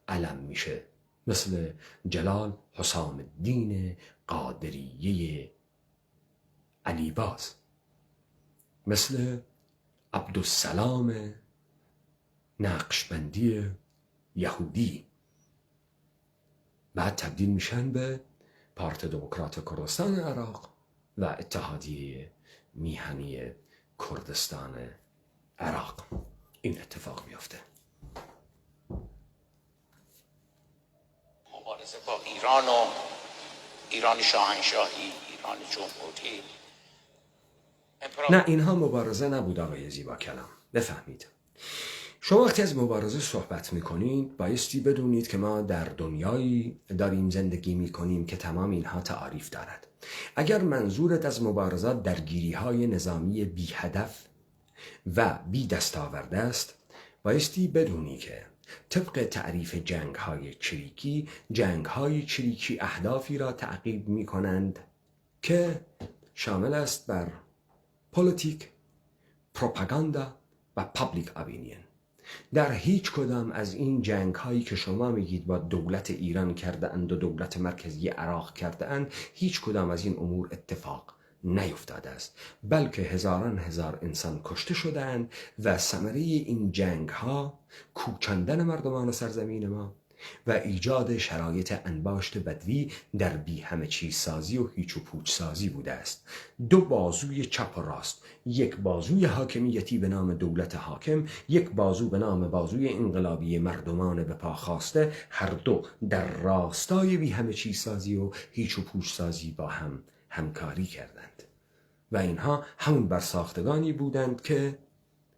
علم میشه، مثل جلال حسام الدین قادریه علیباز، مثل عبدالسلام نقشبندی یهودی. بعد تبدیل میشن به پارت دموکرات کردستان عراق و اتحادیه میهنی کردستان عراق. این اتفاق میفته. مبارزه با ایران و ایران شاهنشاهی، ایران جمهوری. نه، اینها مبارزه نبود آقای زیباکلام. بفهمید، شما وقتی از مبارزه صحبت میکنید بایستی بدونید که ما در دنیایی داریم زندگی میکنیم که تمام اینها تعاریف دارد. اگر منظورت از مبارزات درگیری‌های نظامی بی هدف و بی دستاورد است، بایستی بدونی که طبق تعریف جنگ‌های چریکی اهدافی را تعقیب می‌کنند که شامل است بر پلیتیک، پروپاگاندا و پابلیک اپینین. در هیچ کدام از این جنگ هایی که شما میگید با دولت ایران کرده اند و دولت مرکزی عراق کرده اند، هیچ کدام از این امور اتفاق نیفتاده است، بلکه هزاران هزار انسان کشته شدند و ثمره این جنگ ها کوچاندن مردمان سرزمین ما و ایجاد شرایط انباشت بدوی در بی همه چیز سازی و هیچ و پوچ سازی بوده است. دو بازوی چپ و راست، یک بازوی حاکمیتی به نام دولت حاکم، یک بازو به نام بازوی انقلابی مردمان به پا خواسته، هر دو در راستای بی همه چیز سازی و هیچ و پوچ سازی با هم همکاری کردند و اینها همون برساختگانی بودند که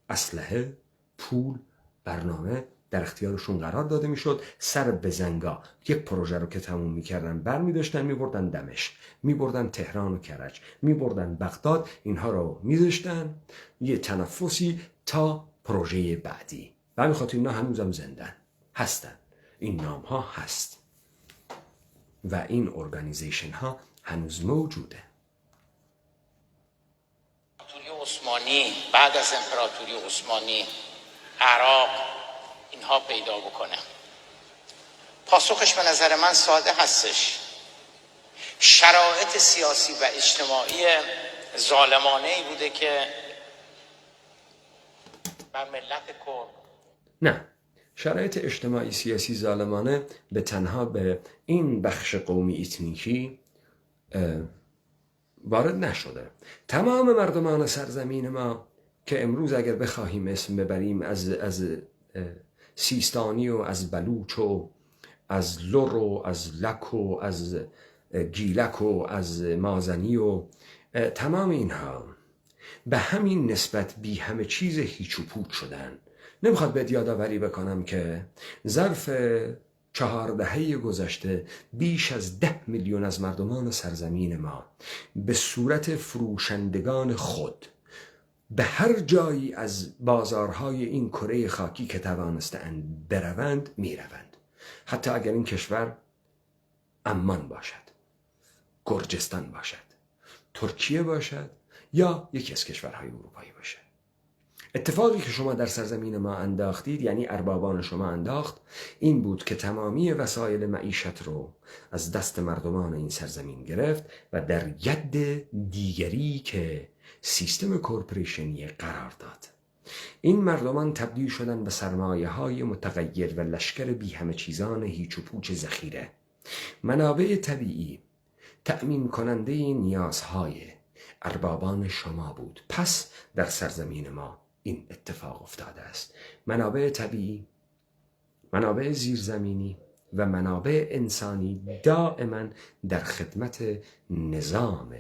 اسلحه، پول، برنامه در اختیارشون قرار داده میشد. سر به زنگا یک پروژه رو که تموم میکردن برمی داشتن میبردن دمشق، میبردن تهران و کرج، میبردن بغداد، اینها رو میذاشتن یه تنفسی تا پروژه بعدی. و همین خاطر اینا هنوزم زندن هستن، این نام ها هست و این ارگانیزیشن ها هنوز موجوده. امپراتوری عثمانی بعد از امپراتوری عثمانی عراق اینها پیدا بکنه. پاسخش به نظر من ساده هستش. شرایط سیاسی و اجتماعی ظالمانه‌ای بوده که بر ملت کرد. نه، شرایط اجتماعی سیاسی ظالمانه به تنها به این بخش قومی ایتنیکی وارد نشده. تمام مردمان سرزمین ما که امروز اگر بخواهیم اسم ببریم از سیستانی و از بلوچ و از لر و از لک و از گیلک و از مازنی و تمام اینها به همین نسبت بی همه چیز هیچ و پوچ شدن. نمیخواد به یادآوری بکنم که ظرف 4 دهه گذشته بیش از 10 میلیون از مردمان سرزمین ما به صورت فروشندگان خود به هر جایی از بازارهای این کره خاکی که توانستند بروند میروند، حتی اگر این کشور عمان باشد، گرجستان باشد، ترکیه باشد یا یکی از کشورهای اروپایی باشد. اتفاقی که شما در سرزمین ما انداختید، یعنی اربابان شما انداخت، این بود که تمامی وسایل معیشت رو از دست مردمان این سرزمین گرفت و در ید دیگری که سیستم کورپوریشنی قرار داد. این مردمان تبدیل شدن به سرمایه های متغیر و لشکر بی همه چیزان هیچ و پوچ ذخیره. منابع طبیعی تأمین کننده نیازهای اربابان شما بود. پس در سرزمین ما این اتفاق افتاده است. منابع طبیعی، منابع زیرزمینی و منابع انسانی دائما در خدمت نظام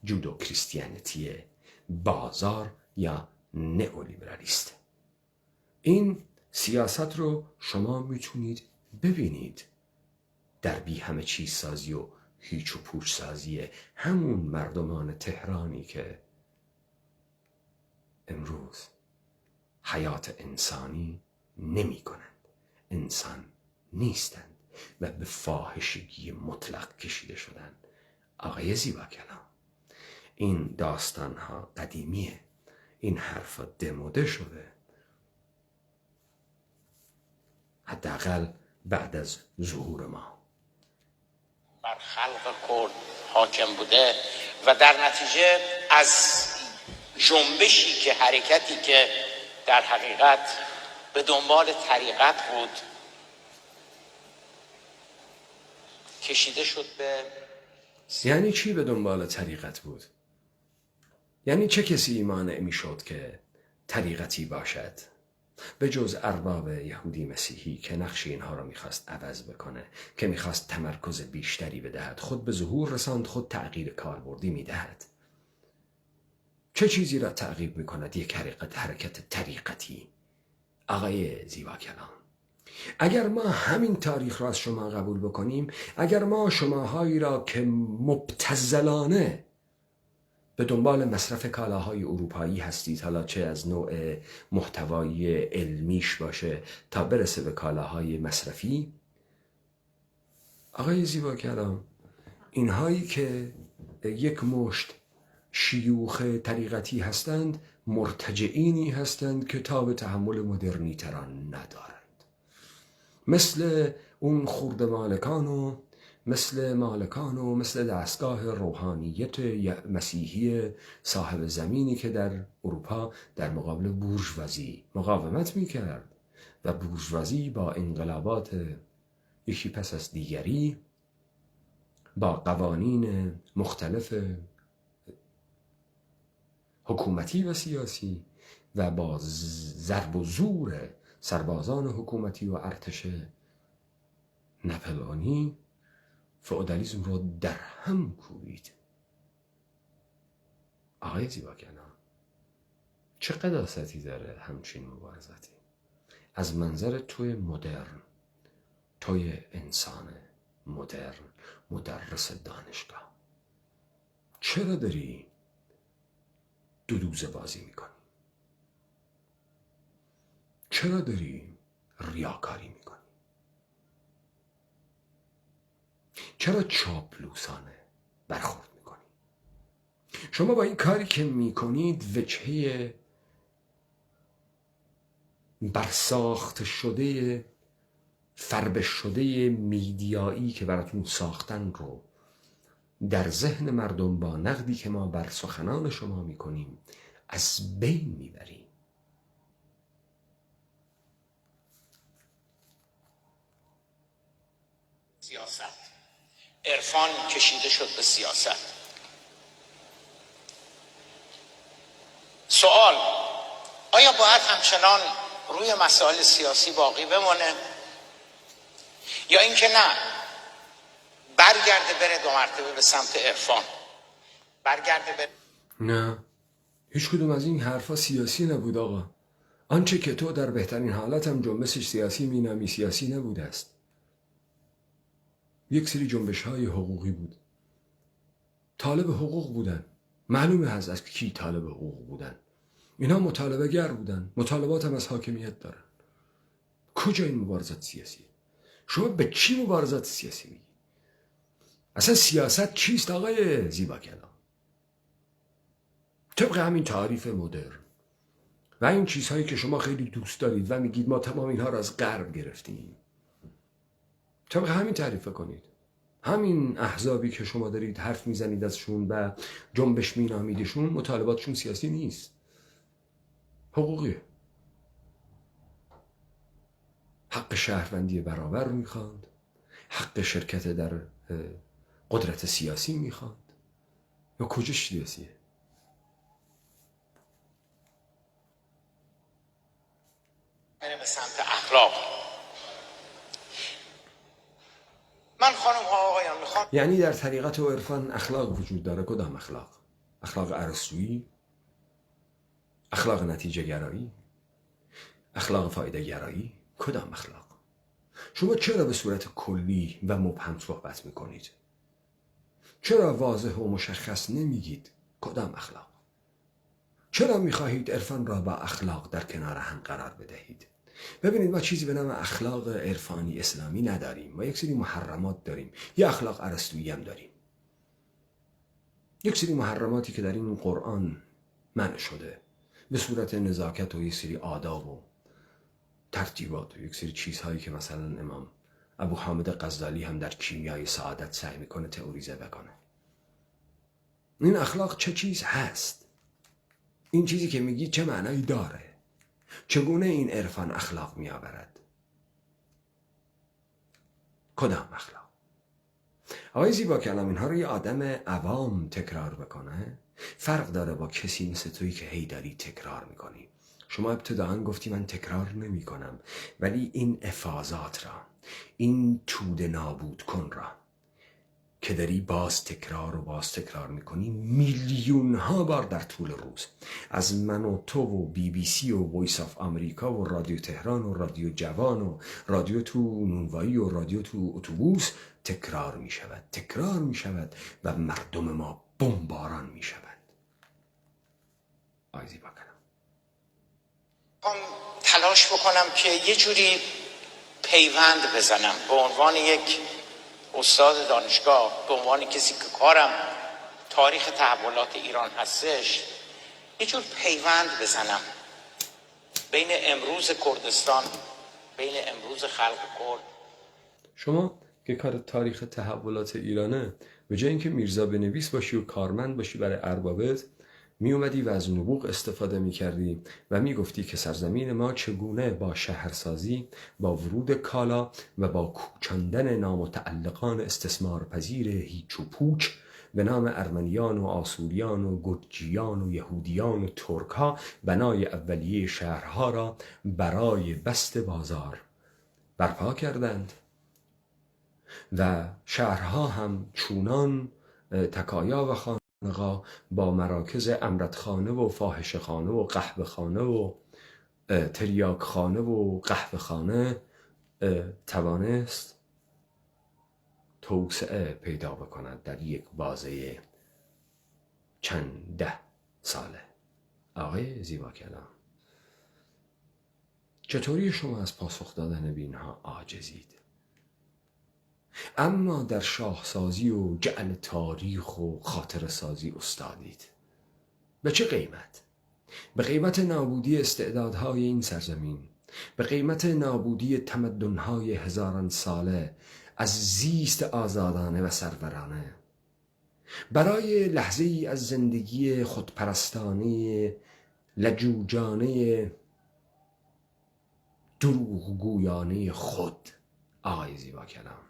جودو کریستیانیتی بازار یا نئولیبرالیست. این سیاست رو شما میتونید ببینید در بی همه چیز سازی و هیچ و پوچ سازی همون مردمان تهرانی که امروز حیات انسانی نمی کنند، انسان نیستند و به فاحشگی مطلق کشیده شدند. آقای زیبا کلام، این داستان ها قدیمیه، این حرفا دموده شده، حداقل بعد از ظهور ما بر خلق کرد حاکم بوده و در نتیجه از جنبشی که حرکتی که در حقیقت به دنبال طریقت بود کشیده شد به. یعنی چی به دنبال طریقت بود؟ یعنی چه کسی مانع می شد که طریقتی باشد به جز ارباب یهودی مسیحی که نقش اینها را میخواست عوض بکنه، که میخواست تمرکز بیشتری بدهد، خود به ظهور رساند، خود تغییر کاربردی میدهد. چه چیزی را تعقیب میکند یک حرکت طریقتی؟ آقای زیبا کلام، اگر ما همین تاریخ را از شما قبول بکنیم، اگر ما شماهایی را که مبتذلانه به دنبال مصرف کالاهای اروپایی هستید، حالا چه از نوع محتوایی علمیش باشه تا برسه به کالاهای مصرفی، آقای زیبا کلام، اینهایی که یک مشت شیوخ طریقتی هستند مرتجعینی هستند که تاب تحمل مدرنیتران ندارند، مثل اون خرد مالکان و مثل دستگاه روحانیت مسیحی صاحب زمینی که در اروپا در مقابل بورژوازی مقاومت میکرد و بورژوازی با انقلابات یکی پس از دیگری، با قوانین مختلف حکومتی و سیاسی و با ضرب و زور سربازان حکومتی و ارتش ناپلئونی فئودالیسم رو در هم کوبید. آقای زیبا کلام، چه قداستی داره همچین مبارزاتی از منظر توی مدرن، توی انسان مدرن، مدرس دانشگاه؟ چرا داری دودوزه بازی میکنی؟ چرا داری ریاکاری میکنی؟ چرا چاپلوسانه برخورد میکنی؟ شما با این کاری که میکنید وجهه برساخت شده، فربه شده میدیایی که براتون ساختن رو در ذهن مردم با نقدی که ما بر سخنان شما میکنیم از بین میبریم. سیاست، عرفان کشیده شد به سیاست. سوال: آیا باید همچنان روی مسائل سیاسی باقی بمانه یا اینکه نه برگرده بره دو مرتبه به سمت عرفان، برگرده بره؟ نه، هیچ کدوم از این حرفا سیاسی نبود آقا. آنچه که تو در بهترین حالت هم جنبشش سیاسی مینامی سیاسی نبود است. یک سری جنبش های حقوقی بود، طالب حقوق بودن، معلومه از کی طالب حقوق بودن. اینا مطالبه گر بودن، مطالبات هم از حاکمیت دارن. کجا این مبارزات سیاسیه؟ شما به چی مبارزات سیاسی میگی؟ اصلا سیاست چیست آقای زیبا کلام؟ طبق همین تعریف مدرن و این چیزهایی که شما خیلی دوست دارید و میگید ما تمام اینها را از غرب گرفتیم، طبق همین تعریف کنید. همین احزابی که شما دارید حرف میزنید ازشون و جنبش مینامیدشون، مطالباتشون سیاسی نیست، حقوقیه. حق شهروندی برابر میخواد، حق شرکت در قدرت سیاسی میخواد. یا کجاش سیاسیه؟ میره به سمت اخلاق. خانم ها آقایان میخوام یعنی در طریقت و عرفان اخلاق وجود داره. کدام اخلاق؟ اخلاق ارسطویی؟ اخلاق نتیجه گرایی؟ اخلاق فایده گرایی؟ کدام اخلاق؟ شما چرا به صورت کلی و مبهم صحبت میکنید؟ چرا واضح و مشخص نمیگید کدام اخلاق؟ چرا میخواهید عرفان را با اخلاق در کنار هم قرار بدهید؟ ببینید، ما چیزی به نام اخلاق عرفانی اسلامی نداریم. ما یک سری محرمات داریم. یه اخلاق ارسطویی هم داریم. یک سری محرماتی که در این قرآن منع شده به صورت نزاکت و یک سری آداب و ترتیبات و یک سری چیزهایی که مثلا امام ابو حامد غزالی هم در کیمیای سعادت سعی میکنه تئوریزه بکنه. این اخلاق چه چیز هست؟ این چیزی که میگی چه معنایی داره؟ چگونه این عرفان اخلاق میآورد؟ کدام اخلاق؟ آقای زیبا کلام اینها رو یه آدم عوام تکرار بکنه فرق داره با کسی مثل تویی که هی داری تکرار میکنی. شما ابتداعا گفتی من تکرار نمی کنم، ولی این افاضات را، این تود نابود کن را که داری باز تکرار میکنی میلیون ها بار در طول روز، از من و تو و بی بی سی و وایس آف آمریکا و رادیو تهران و رادیو جوان و رادیو تو نونوایی و رادیو تو اتوبوس تکرار می شود و مردم ما بمباران می شود. آیزی با کنم تلاش بکنم که یه جوری پیوند بزنم به عنوان یک استاد دانشگاه، به عنوان کسی که کارم تاریخ تحولات ایران هستش، یه جور پیوند بزنم بین امروز کردستان، بین امروز خلق کرد. شما که کار تاریخ تحولات ایرانه، به جای اینکه میرزا بنویس باشی و کارمند باشی برای اربابت، می اومدی و از نبوغ استفاده می کردی و می گفتی که سرزمین ما چگونه با شهرسازی، با ورود کالا و با کوچاندن نامتعلقان استثمار پذیر هیچ و پوچ به نام ارمنیان و آسوریان و گرجیان و یهودیان و ترک ها بنای اولیه شهرها را برای بست بازار برپا کردند و شهرها هم چونان تکایا و خانقا با مراکز امرتخانه و فاحشه‌خانه و قهوه‌خانه و تریاکخانه و قهوه‌خانه توانست توسعه پیدا بکند در یک بازه چند 10 ساله. آقای زیبا کلام، چطوری شما از پاسخ دادن به اینها عاجزید؟ اما در شاهسازی و جعل تاریخ و خاطر سازی استادید. به چه قیمت؟ به قیمت نابودی استعدادهای این سرزمین، به قیمت نابودی تمدنهای هزاران ساله از زیست آزادانه و سرورانه. برای لحظه ای از زندگی خودپرستانه لجوجانه دروغگویانه خود، آقای زیبا کلام،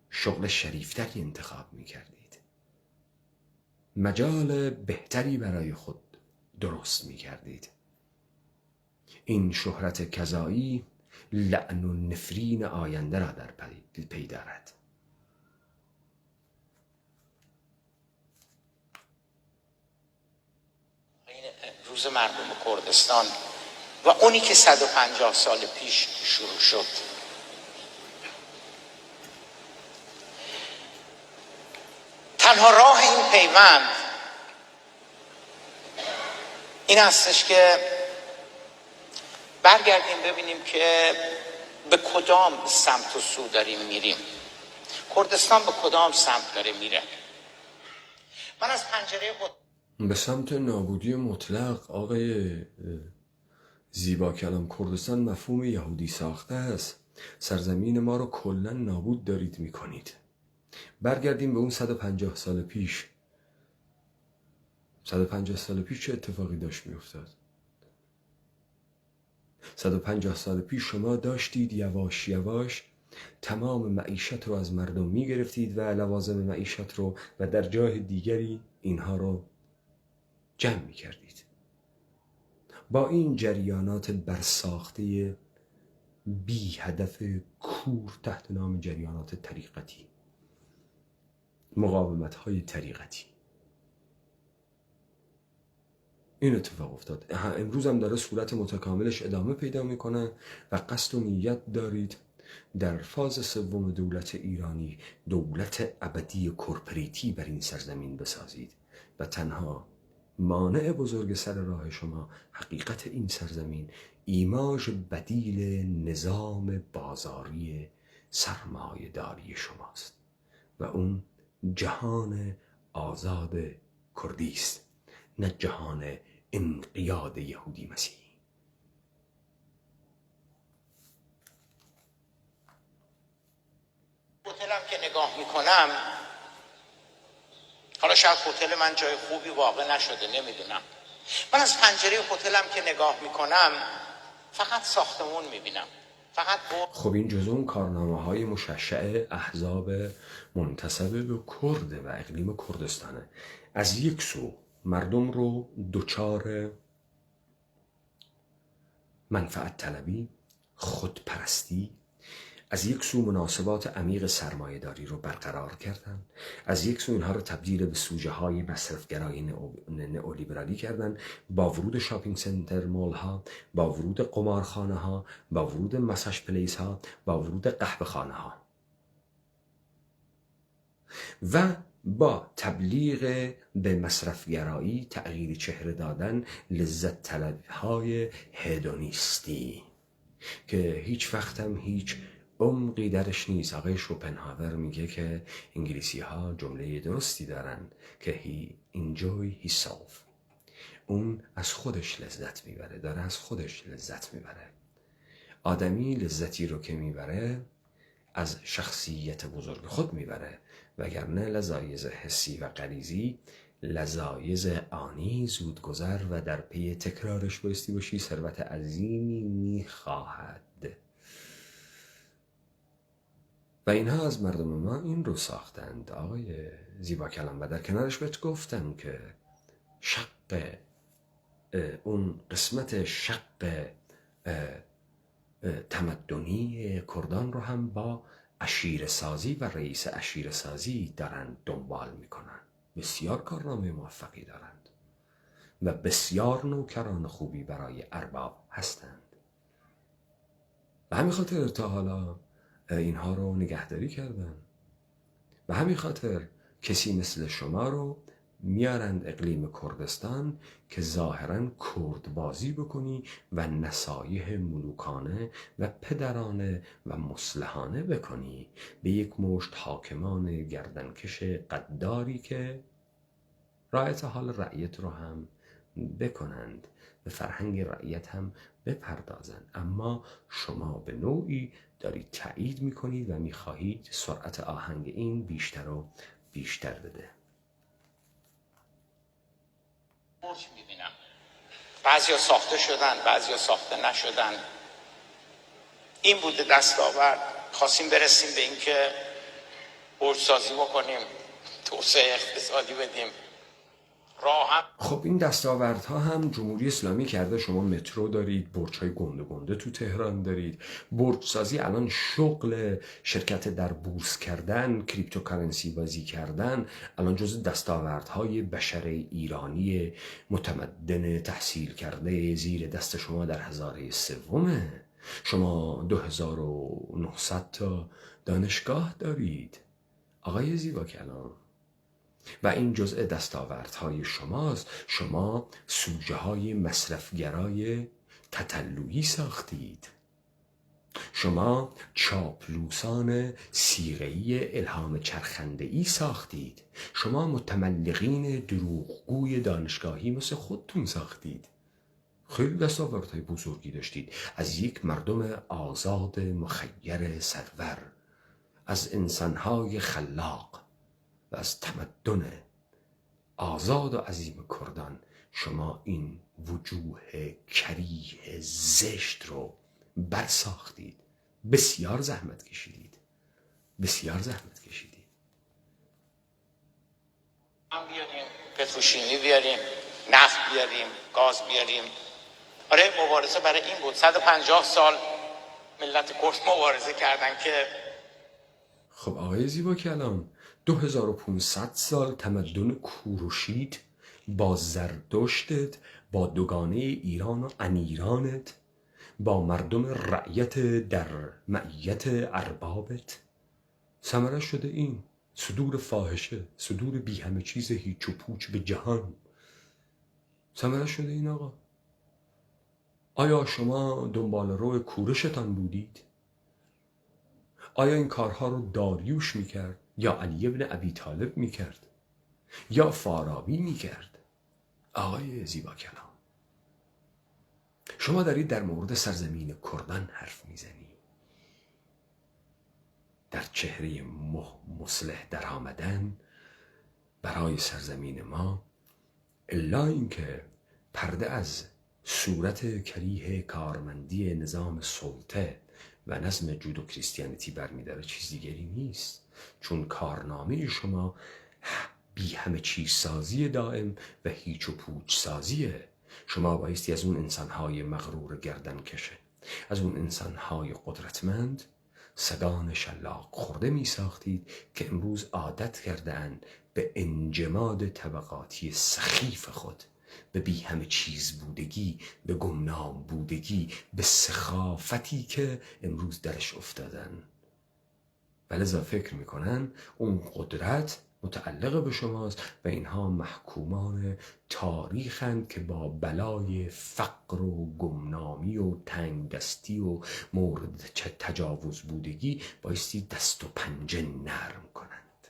شغل شریفتری انتخاب می کردید. مجال بهتری برای خود درست می کردید. این شهرت کذایی لعن و نفرین آینده را در پی دارد. این روز مردم کردستان و اونی که 150 سال پیش شروع شد، تنها راه این پیوند این هستش که برگردیم ببینیم که به کدام سمت و سو داریم میریم. کردستان به کدام سمت داره میره؟ من از پنجره به سمت نابودی مطلق. آقای زیبا کلام، کردستان مفهوم یهودی ساخته است. سرزمین ما رو کلا نابود دارید میکنید. برگردیم به اون 150 سال پیش. 150 سال پیش چه اتفاقی داشت میافتاد؟ 150 سال پیش شما داشتید یواش یواش تمام معیشت رو از مردم میگرفتید و لوازم معیشت رو و در جای دیگری اینها رو جمع میکردید. با این جریانات برساخته بی هدف کور تحت نام جریانات طریقتی مقاومت‌های طریقتی. این اتفاق افتاد. امروز هم داره صورت متکاملش ادامه پیدا میکنه و قصد و نیت دارید در فاز سوم دولت ایرانی دولت ابدی کورپریتی بر این سرزمین بسازید و تنها مانع بزرگ سر راه شما حقیقت این سرزمین ایماژ بدیل نظام بازاری سرمایه داری شماست و اون جهان آزاد کردی است، نه جهان انقیاد یهودی مسیحی. هتلم که نگاه میکنم، حالا شاید هتل من جای خوبی واقع نشده، نمیدونم، من از پنجره هتلم که نگاه میکنم فقط ساختمون میبینم، فقط خب این جزو اون کارنامه‌های مششع احزاب منتسب به کرد و اقلیم کردستانه. از یک سو مردم رو دچار منفعت طلبی، خودپرستی، از یک سو مناسبات عمیق سرمایه‌داری رو برقرار کردن، از یک سو اینها رو تبدیل به سوژه های مصرفگرایی نئولیبرالی کردن، با ورود شاپینگ سنتر مال ها، با ورود قمارخانه ها، با ورود مساج پلیس ها، با ورود قهوه خانه ها و با تبلیغ به مصرفگرایی، تغییر چهره دادن، لذت طلب‌های هدونیستی که هیچ وقت هم هیچ عمقی درش نیست. آقای شوپنهاور میگه که انگلیسی ها جمله درستی دارن که he enjoy himself. اون از خودش لذت میبره، داره از خودش لذت میبره. آدمی لذتی رو که میبره از شخصیت بزرگ خود میبره، وگرنه لذایز حسی و غریزی لذایز آنی، زودگذر و در پی تکرارش بایستی باشی ثروت عظیمی میخواهد. و اینها از مردم ما این رو ساختند آقای زیبا کلام و در کنارش بهت گفتم که شق اون قسمت شق تمدنی کردان رو هم با عشیره سازی و رئیس عشیره سازی دارند دنبال میکنن. بسیار کارنامه موفقی دارند و بسیار نوکران خوبی برای ارباب هستند و همین خاطر تا حالا اینها رو نگهداری کردن و همین خاطر کسی مثل شما رو میارند اقلیم کردستان که ظاهراً کرد بازی بکنی و نصایح ملوکانه و پدرانه و مصلحانه بکنی به یک مشت حاکمان گردنکش قداری که رعایت حال رعیت رو هم بکنند، به فرهنگ رعیت هم بپردازند. اما شما به نوعی دارید تایید میکنید و میخواهید سرعت آهنگ این بیشتر و بیشتر بده. میبینم بعضیا ساخته شدن، بعضیا ساخته نشدن. این بوده دستاورد. خواستیم برسیم به اینکه برج سازی بکنیم، توسعه اقتصادی بدیم، راه هم. خب این دستاوردها هم جمهوری اسلامی کرده. شما مترو دارید، برج‌های گنده گنده تو تهران دارید، برج سازی الان شغل شرکت در بورس کردن، کریپتوکارنسی بازی کردن الان جز دستاوردهای بشر ایرانی متمدن تحصیل کرده زیر دست شما در هزاره سومه. شما 2900 تا دانشگاه دارید آقای زیبا کلام و این جزء دستاوردهای شماست. شما سوژه های مصرفگرای تطلعی ساختید. شما چاپلوسان صیغه‌ای الهام چرخنده‌ای ساختید. شما متملقین دروغگوی دانشگاهی مثل خودتون ساختید. خیلی دستاوردهای بزرگی داشتید از یک مردم آزاد مخیر سرور، از انسانهای خلاق و از تمدن آزاد و عظیم کردان. شما این وجوه کریه زشت رو برساختید. بسیار زحمت کشیدید، بسیار زحمت کشیدید. هم بیاریم، پتروشیمی بیاریم، نفت بیاریم، گاز بیاریم. آره مبارزه برای این بود. 150 سال ملت کرد مبارزه کردن که. خب آقای زیبا کلام، 2500 سال تمدن کوروشیت با زردشتت، با دوگانه ایران و انیرانت، با مردم رعیت در معیت اربابت، ثمرش شده این صدور فاحشه، صدور بی همه چیز هیچ و پوچ به جهان. ثمرش شده این آقا. آیا شما دنبال رو کورشتان بودید؟ آیا این کارها رو داریوش میکرد یا علی ابن ابی طالب میکرد یا فارابی میکرد؟ آقای زیبا کلام، شما دارید در مورد سرزمین کردان حرف میزنی، در چهره مصلح در آمدن برای سرزمین ما، الا اینکه پرده از صورت کریه کارمندی نظام سلطه و نظم جودو کریستیانیتی برمیداره چیز دیگری نیست. چون کارنامه شما بی همه چیز سازی دائم و هیچ و پوچ سازیه. شما بایستی از اون انسانهای مغرور گردن کشه، از اون انسانهای قدرتمند سگان شلاق خورده می ساختید که امروز عادت کردند به انجماد طبقاتی سخیف خود، به بی همه چیز بودگی، به گمنام بودگی، به سخافتی که امروز درش افتادن. ولذا فکر میکنن اون قدرت متعلق به شماست و اینها محکومان تاریخند که با بلای فقر و گمنامی و تنگ دستی و مورد تجاوز بودگی بایستی دست و پنجه نرم کنند.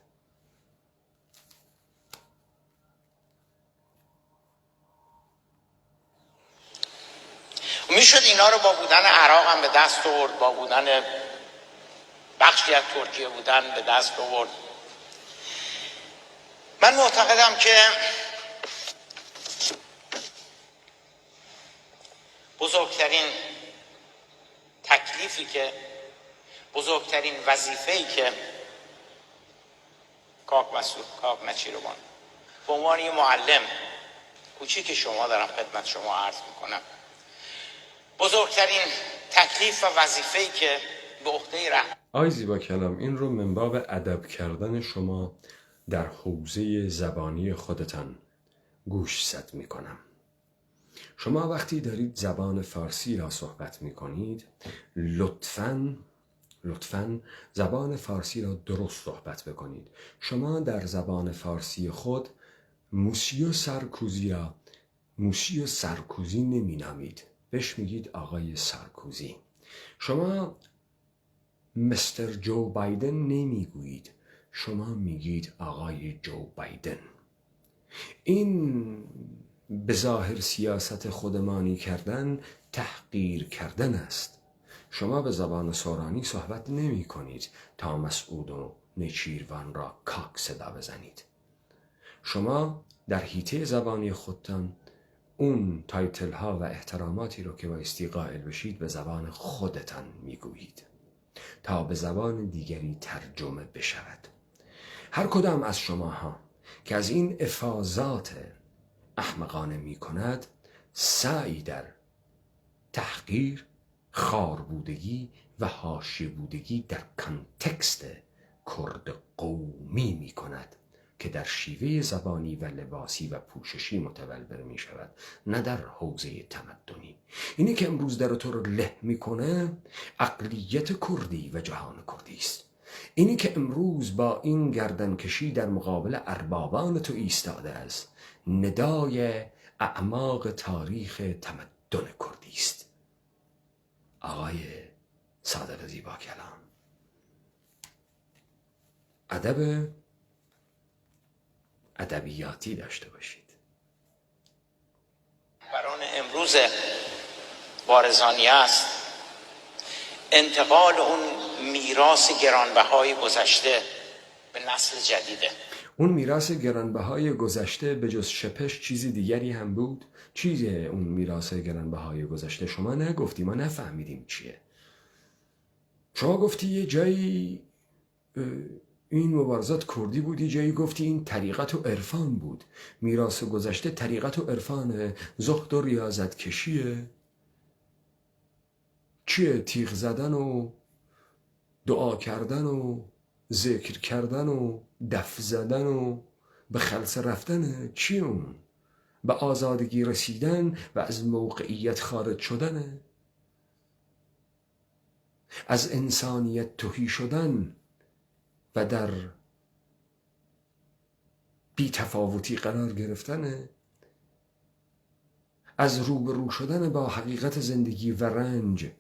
میشد اینا رو با بودن عراق هم به دست آورد، با بودن بخشی از ترکیه بودن به دست آورد. من معتقدم که بزرگترین تکلیفی که، بزرگترین وظیفه‌ای که کاک نچیروان به عنوان یه معلم کوچیک شما دارم خدمت شما عرض میکنم، بزرگترین تکلیف و وظیفه‌ای که به عهده آی زیبا کلام، این رو من باب ادب کردن شما در حوزه زبانی خودتان گوشزد میکنم. شما وقتی دارید زبان فارسی را صحبت میکنید لطفاً زبان فارسی را درست صحبت بکنید. شما در زبان فارسی خود موسیو سارکوزی را موسیو سارکوزی نمی نامید، بهش میگید آقای سارکوزی. شما مستر جو بایدن نمیگویید، شما میگید آقای جو بایدن. این به ظاهر سیاست خودمانی کردن تحقیر کردن است. شما به زبان سورانی صحبت نمی کنید تا مسعود و نچیروان را کاک صدا بزنید. شما در حیطه زبانی خودتان اون تایتل ها و احتراماتی رو که بایستی قائل بشید به زبان خودتان میگویید تا به زبان دیگری ترجمه بشود. هر کدام از شماها که از این افاضات احمقانه می کند سعی در تحقیر، خاربودگی و حاشیه بودگی در کانتکست کرد قومی می کند که در شیوه زبانی و لباسی و پوششی متولبر می شود، نه در حوزه تمدنی. اینی که امروز در تو رو له می کنه اقلیت کردی و جهان کردی است. اینی که امروز با این گردنکشی در مقابل اربابان تو ایستاده است ندای اعماق تاریخ تمدن کردی است. آقای صادق زیبا کلام، ادبیاتی داشته باشید. بران امروز بارزانی است انتقال اون میراث گرانبهای گذشته به نسل جدیده. اون میراث گرانبهای گذشته به جز شپش چیزی دیگری هم بود؟ چیزی اون میراث گرانبهای گذشته؟ شما نگفتی، ما نفهمیدیم چیه. شما گفتی یه جایی این مبارزات کردی بود، یه جایی گفتی این طریقت و عرفان بود. میراث گذشته طریقت و عرفانه، زهد و ریاضت کشیه. چیه؟ تیغ زدن و دعا کردن و ذکر کردن و دف زدن و به خلسه رفتن چی اون؟ به آزادگی رسیدن و از موقعیت خارج شدنه؟ از انسانیت تهی شدن و در بی‌تفاوتی قرار گرفتنه؟ از روبرو شدن با حقیقت زندگی و رنج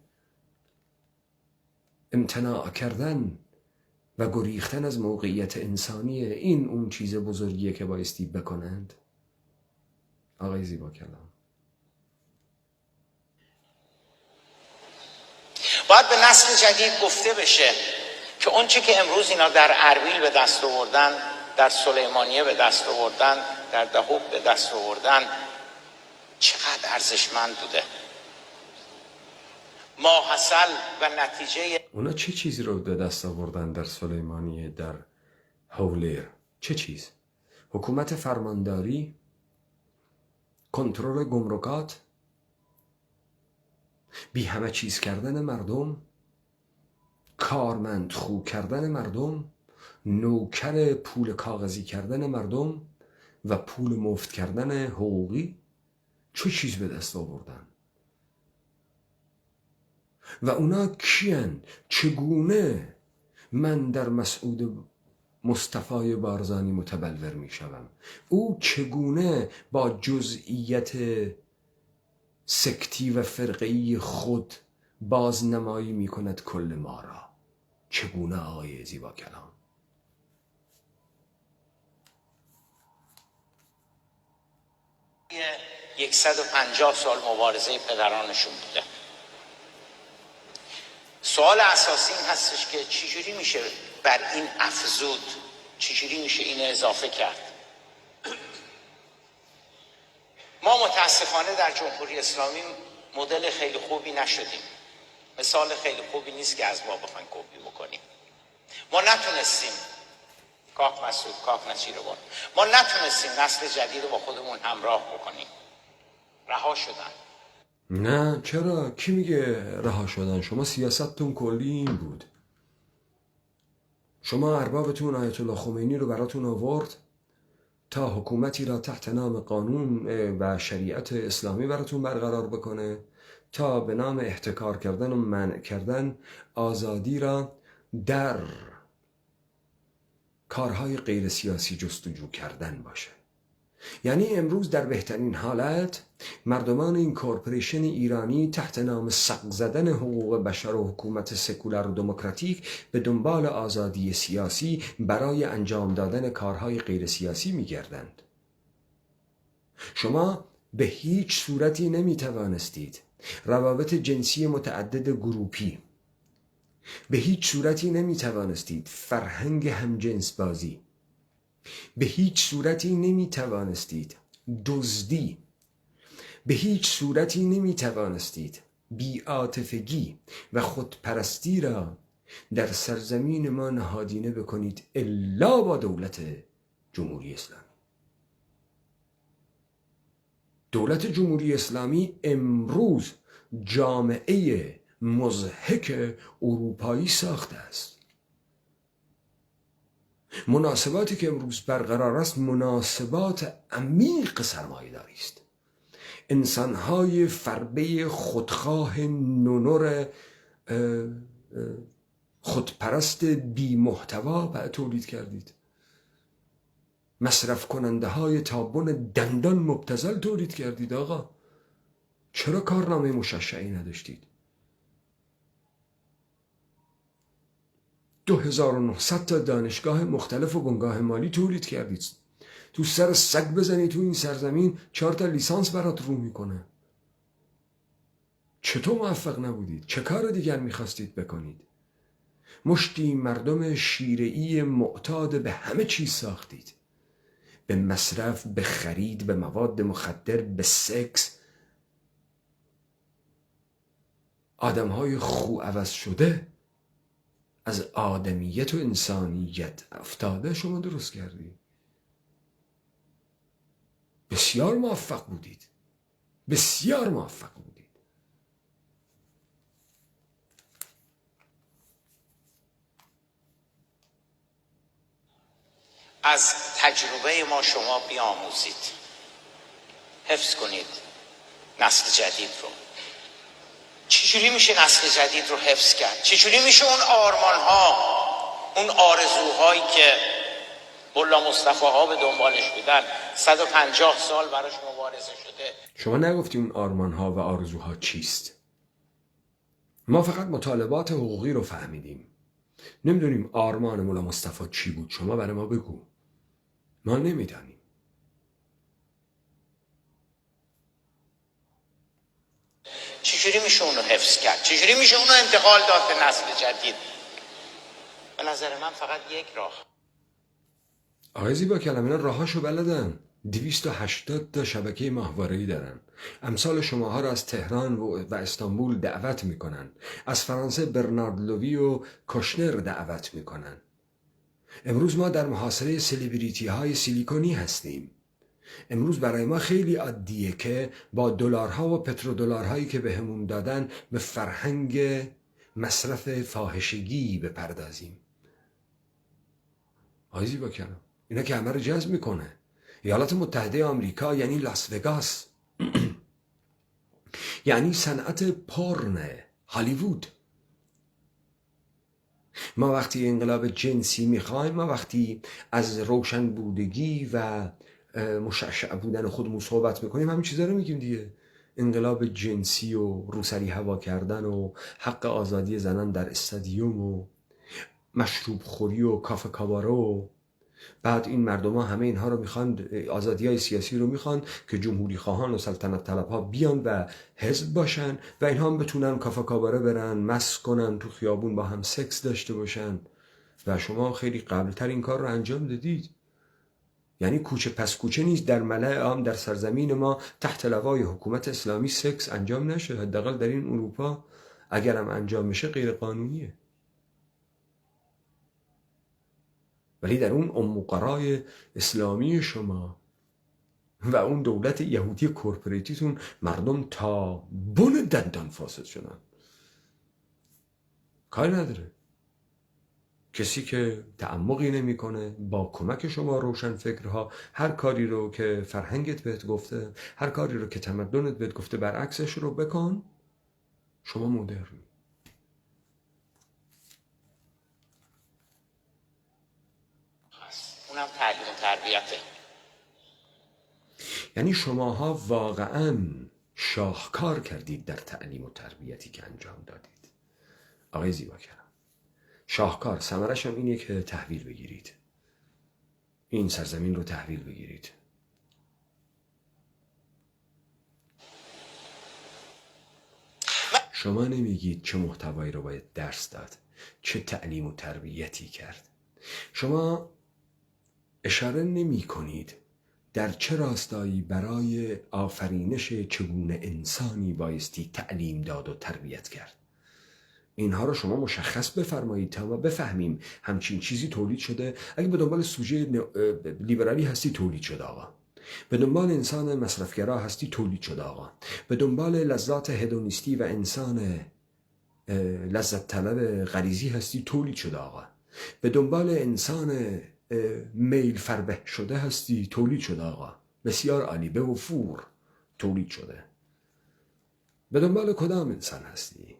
امتناع کردن و گریختن از موقعیت انسانیه؟ این اون چیز بزرگیه که بایستی بکنند؟ آقای زیبا کلام، باید به نسل جدید گفته بشه که اون چی که امروز اینا در اربیل به دست آوردن، در سلیمانیه به دست آوردن، در دهوک به دست آوردن، چقدر ارزشمند بوده. ماحصل و نتیجه اونا چه چیزی رو به دست آوردن در سلیمانیه، در هولیر؟ چه چیز؟ حکومت فرمانداری، کنترل گمرکات، بی همه چیز کردن مردم، کارمند خو کردن مردم، نوکر پول کاغذی کردن مردم و پول مفت کردن حقوقی. چه چیز به دست آوردن؟ و اونا کیان؟ چگونه من در مسعود مصطفی بارزانی متبلور می شوم؟ او چگونه با جزئیت سکتی و فرقه‌ای خود بازنمایی می کند کل ما را؟ چگونه آقای زیبا کلام؟ 150 سال مبارزه پدرانشون بوده. سوال اساسی این هستش که چجوری میشه بر این افزود، چجوری میشه این اضافه کرد؟ ما متاسفانه در جمهوری اسلامی مدل خیلی خوبی نشدیم. مثال خیلی خوبی نیست که از ما بخوایم کپی بکنیم. ما نتونستیم، کاخ مسعود، کاخ نصیرآباد، ما نتونستیم نسل جدید رو با خودمون همراه بکنیم. رها شدن. نه چرا؟ کی میگه رها شدن؟ شما سیاستتون کلی این بود. شما اربابتون آیت الله خمینی رو براتون آورد تا حکومتی را تحت نام قانون و شریعت اسلامی براتون برقرار بکنه، تا به نام احتکار کردن و منع کردن آزادی را در کارهای غیر سیاسی جستجو کردن باشه. یعنی امروز در بهترین حالت مردمان این کورپوریشن ایرانی تحت نام سق زدن حقوق بشر و حکومت سکولار و دموکراتیک به دنبال آزادی سیاسی برای انجام دادن کارهای غیر سیاسی می‌گردند. شما به هیچ صورتی نمی‌توانستید روابط جنسی متعدد گروپی، به هیچ صورتی نمی‌توانستید فرهنگ همجنس بازی، به هیچ صورتی نمی‌توانستید دزدی، به هیچ صورتی نمی‌توانستید بی‌عاطفگی و خودپرستی را در سرزمین ما نهادینه بکنید الا با دولت جمهوری اسلامی. دولت جمهوری اسلامی امروز جامعه مضحک اروپایی ساخته است. مناسباتی که امروز برقرار است مناسبات عمیق سرمایه‌داری است. انسان‌های فربه خودخواه نونور خودپرست بی محتوا باید تولید کردید. مصرف کننده های تابون دندان مبتذل تولید کردید. آقا چرا کارنامه مششعی نداشتید؟ 2900 تا دانشگاه مختلف و بنگاه مالی تولید کردید. تو سر سگ بزنی تو این سرزمین 4 تا لیسانس برات رو میکنه. چطور موفق نبودید؟ چه کار دیگر میخواستید بکنید؟ مشتی مردم شیره‌ای معتاد به همه چیز ساختید. به مصرف، به خرید، به مواد مخدر، به سکس. آدم‌های خو عوض شده، از آدمیت و انسانیت افتاده شما درست کردید. بسیار موفق بودید. بسیار موفق بودید. از تجربه ما شما بیاموزید، حفظ کنید نسل جدید رو. چجوری میشه نسل جدید رو حفظ کرد؟ چجوری میشه اون آرمان‌ها، اون آرزوهایی که ملا مصطفی ها به دنبالش بودن 150 سال براش مبارزه شده؟ شما نگفتی اون آرمان‌ها و آرزوها چیست. ما فقط مطالبات حقوقی رو فهمیدیم. نمیدونیم آرمان مولا مصطفی چی بود. شما برای ما بگو. ما نمیدانیم. چجوری میشه اونو حفظ کرد؟ چجوری میشه اونو انتقال داد به نسل جدید؟ به نظر من فقط یک راه. آقای زیبا کلام اینا راهاشو بلدن. 280 تا شبکه ماهواره‌ای دارن. امثال شماها رو از تهران و استانبول دعوت میکنن. از فرانسه برنارد لوی و کشنر دعوت میکنن. امروز ما در محاصره سلبریتی های سیلیکونی هستیم. امروز برای ما خیلی عادیه که با دلارها و پترودلارهایی که بهمون دادن به فرهنگ مصرف فاحشگی بپردازیم. آقای زیبا کلام اینا که همه رو جذب میکنه. ایالات متحده آمریکا یعنی لاس وگاس یعنی صنعت پورن هالیوود. ما وقتی انقلاب جنسی میخوایم، ما وقتی از روشن بودگی و مشعشع بودن خودمون صحبت میکنیم، همین چیزا رو میگیم دیگه. انقلاب جنسی و روسری هوا کردن و حق آزادی زنان در استادیوم و مشروب خوری و کافه کابارو. بعد این مردم ها همه اینها رو میخوان، آزادی های سیاسی رو میخوان که جمهوری خواهان و سلطنت طلب ها بیان و حزب باشن و اینها هم بتونن کافه کاباره برن، مست کنن، تو خیابون با هم سکس داشته باشن. و شما خیلی قبلتر این کار رو انجام دادید. یعنی کوچه پس کوچه نیست در ملأ عام در سرزمین ما تحت لوای حکومت اسلامی سکس انجام نشه. حداقل در این اروپا اگرم انجام میشه غیر قانونیه. ولی در اون قرای اسلامی شما و اون دولت یهودی کورپوریتیتون مردم تا بن دندان فاسد شدن. کاری نداره. کسی که تعمقی نمیکنه با کمک شما روشن فکرها هر کاری رو که فرهنگت بهت گفته، هر کاری رو که تمدنت بهت گفته برعکسش رو بکن، شما مدرن. اونم تعلیم و تربیته. یعنی شماها واقعا شاهکار کردید در تعلیم و تربیتی که انجام دادید. آقای زیبا کلام شاهکار. ثمرش هم اینه که تحویل بگیرید. این سرزمین رو تحویل بگیرید. شما نمیگید چه محتوایی رو باید درس داد، چه تعلیم و تربیتی کرد. شما اشاره نمی کنید در چه راستایی برای آفرینش چگونه انسانی بایستی تعلیم داد و تربیت کرد. اینها رو شما مشخص بفرمایید تا ما بفهمیم همچین چیزی تولید شده. اگه به دنبال سوژه لیبرالی هستی، تولید شده آقا. به دنبال انسان مصرفگرا هستی، تولید شده آقا. به دنبال لذات هدونیستی و انسان لذت طلب غریزی هستی، تولید شده آقا. به دنبال انسان میل فربه شده هستی، تولید شده آقا. بسیار عالی، به وفور تولید شده. به دنبال کدام انسان هستی؟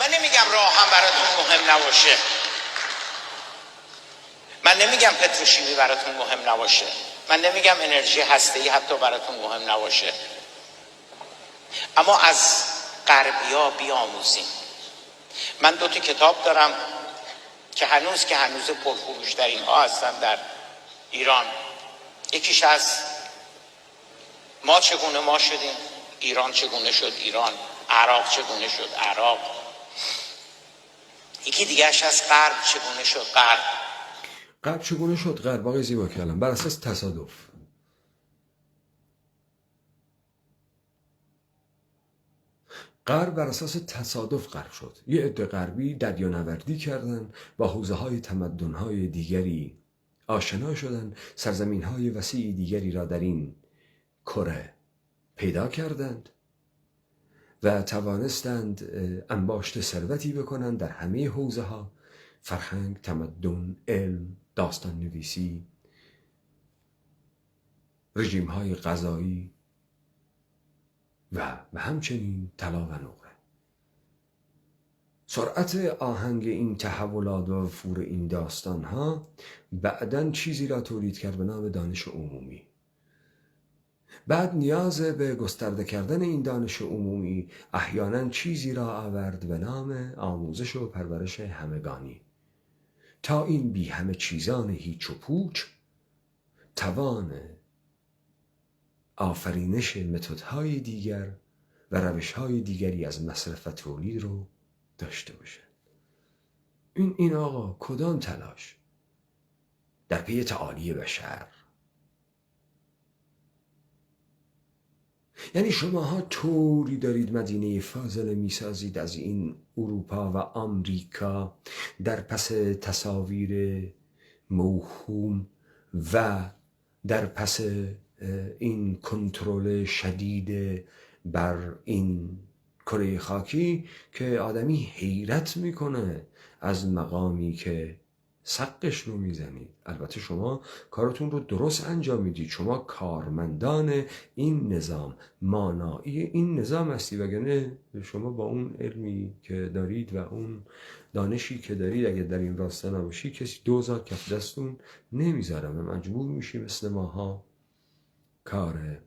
من نمیگم راه هم براتون مهم نباشه، من نمیگم پتروشیمی براتون مهم نباشه، من نمیگم انرژی هسته‌ای حتی براتون مهم نباشه، اما از غربی‌ها بیاموزیم. من 2 کتاب دارم که هنوز پرفروش‌ترین ها هستن در ایران. یکیش از ما چگونه ما شدیم، ایران چگونه شد ایران، عراق چگونه شد عراق. یکی دیگرش از غرب چگونه شد غرب. غرب چگونه شد غرب؟ آقای زیبا کلام بر اساس تصادف. غرب بر اساس تصادف غرب شد. یه عده غربی دریانوردی کردن، با حوزه‌های تمدن‌های دیگری آشنا شدن، سرزمین‌های وسیع دیگری را در این کره پیدا کردند و توانستند انباشت ثروتی بکنند در همه حوزه‌ها فرهنگ، تمدن، علم، داستان نویسی، رژیم های غذایی و همچنین طلا و نقره. سرعت آهنگ این تحولات و وفور این داستان ها بعداً چیزی را تولید کرد به نام دانش عمومی. بعد نیاز به گسترده کردن این دانش عمومی احیانا چیزی را آورد به نام آموزش و پرورش همگانی، تا این بی همه چیزان هیچ و پوچ توان آفرینش متدهای دیگر و روشهای دیگری از مصرف و تولید رو داشته باشه. این آقا کدام تلاش در پی تعالی بشر؟ یعنی شماها طوری دارید مدینه فاضله میسازید از این اروپا و آمریکا در پس تصاویر موهوم و در پس این کنترل شدید بر این کره خاکی که آدمی حیرت میکنه از مقامی که سقش رو میزنید. البته شما کارتون رو درست انجام میدید، شما کارمندان این نظام، مانایی این نظام هستی، وگرنه شما با اون علمی که دارید و اون دانشی که دارید اگه در این راستا نباشی کسی 2000 کف دستون نمیذاره و مجبور میشی مثل ماها کار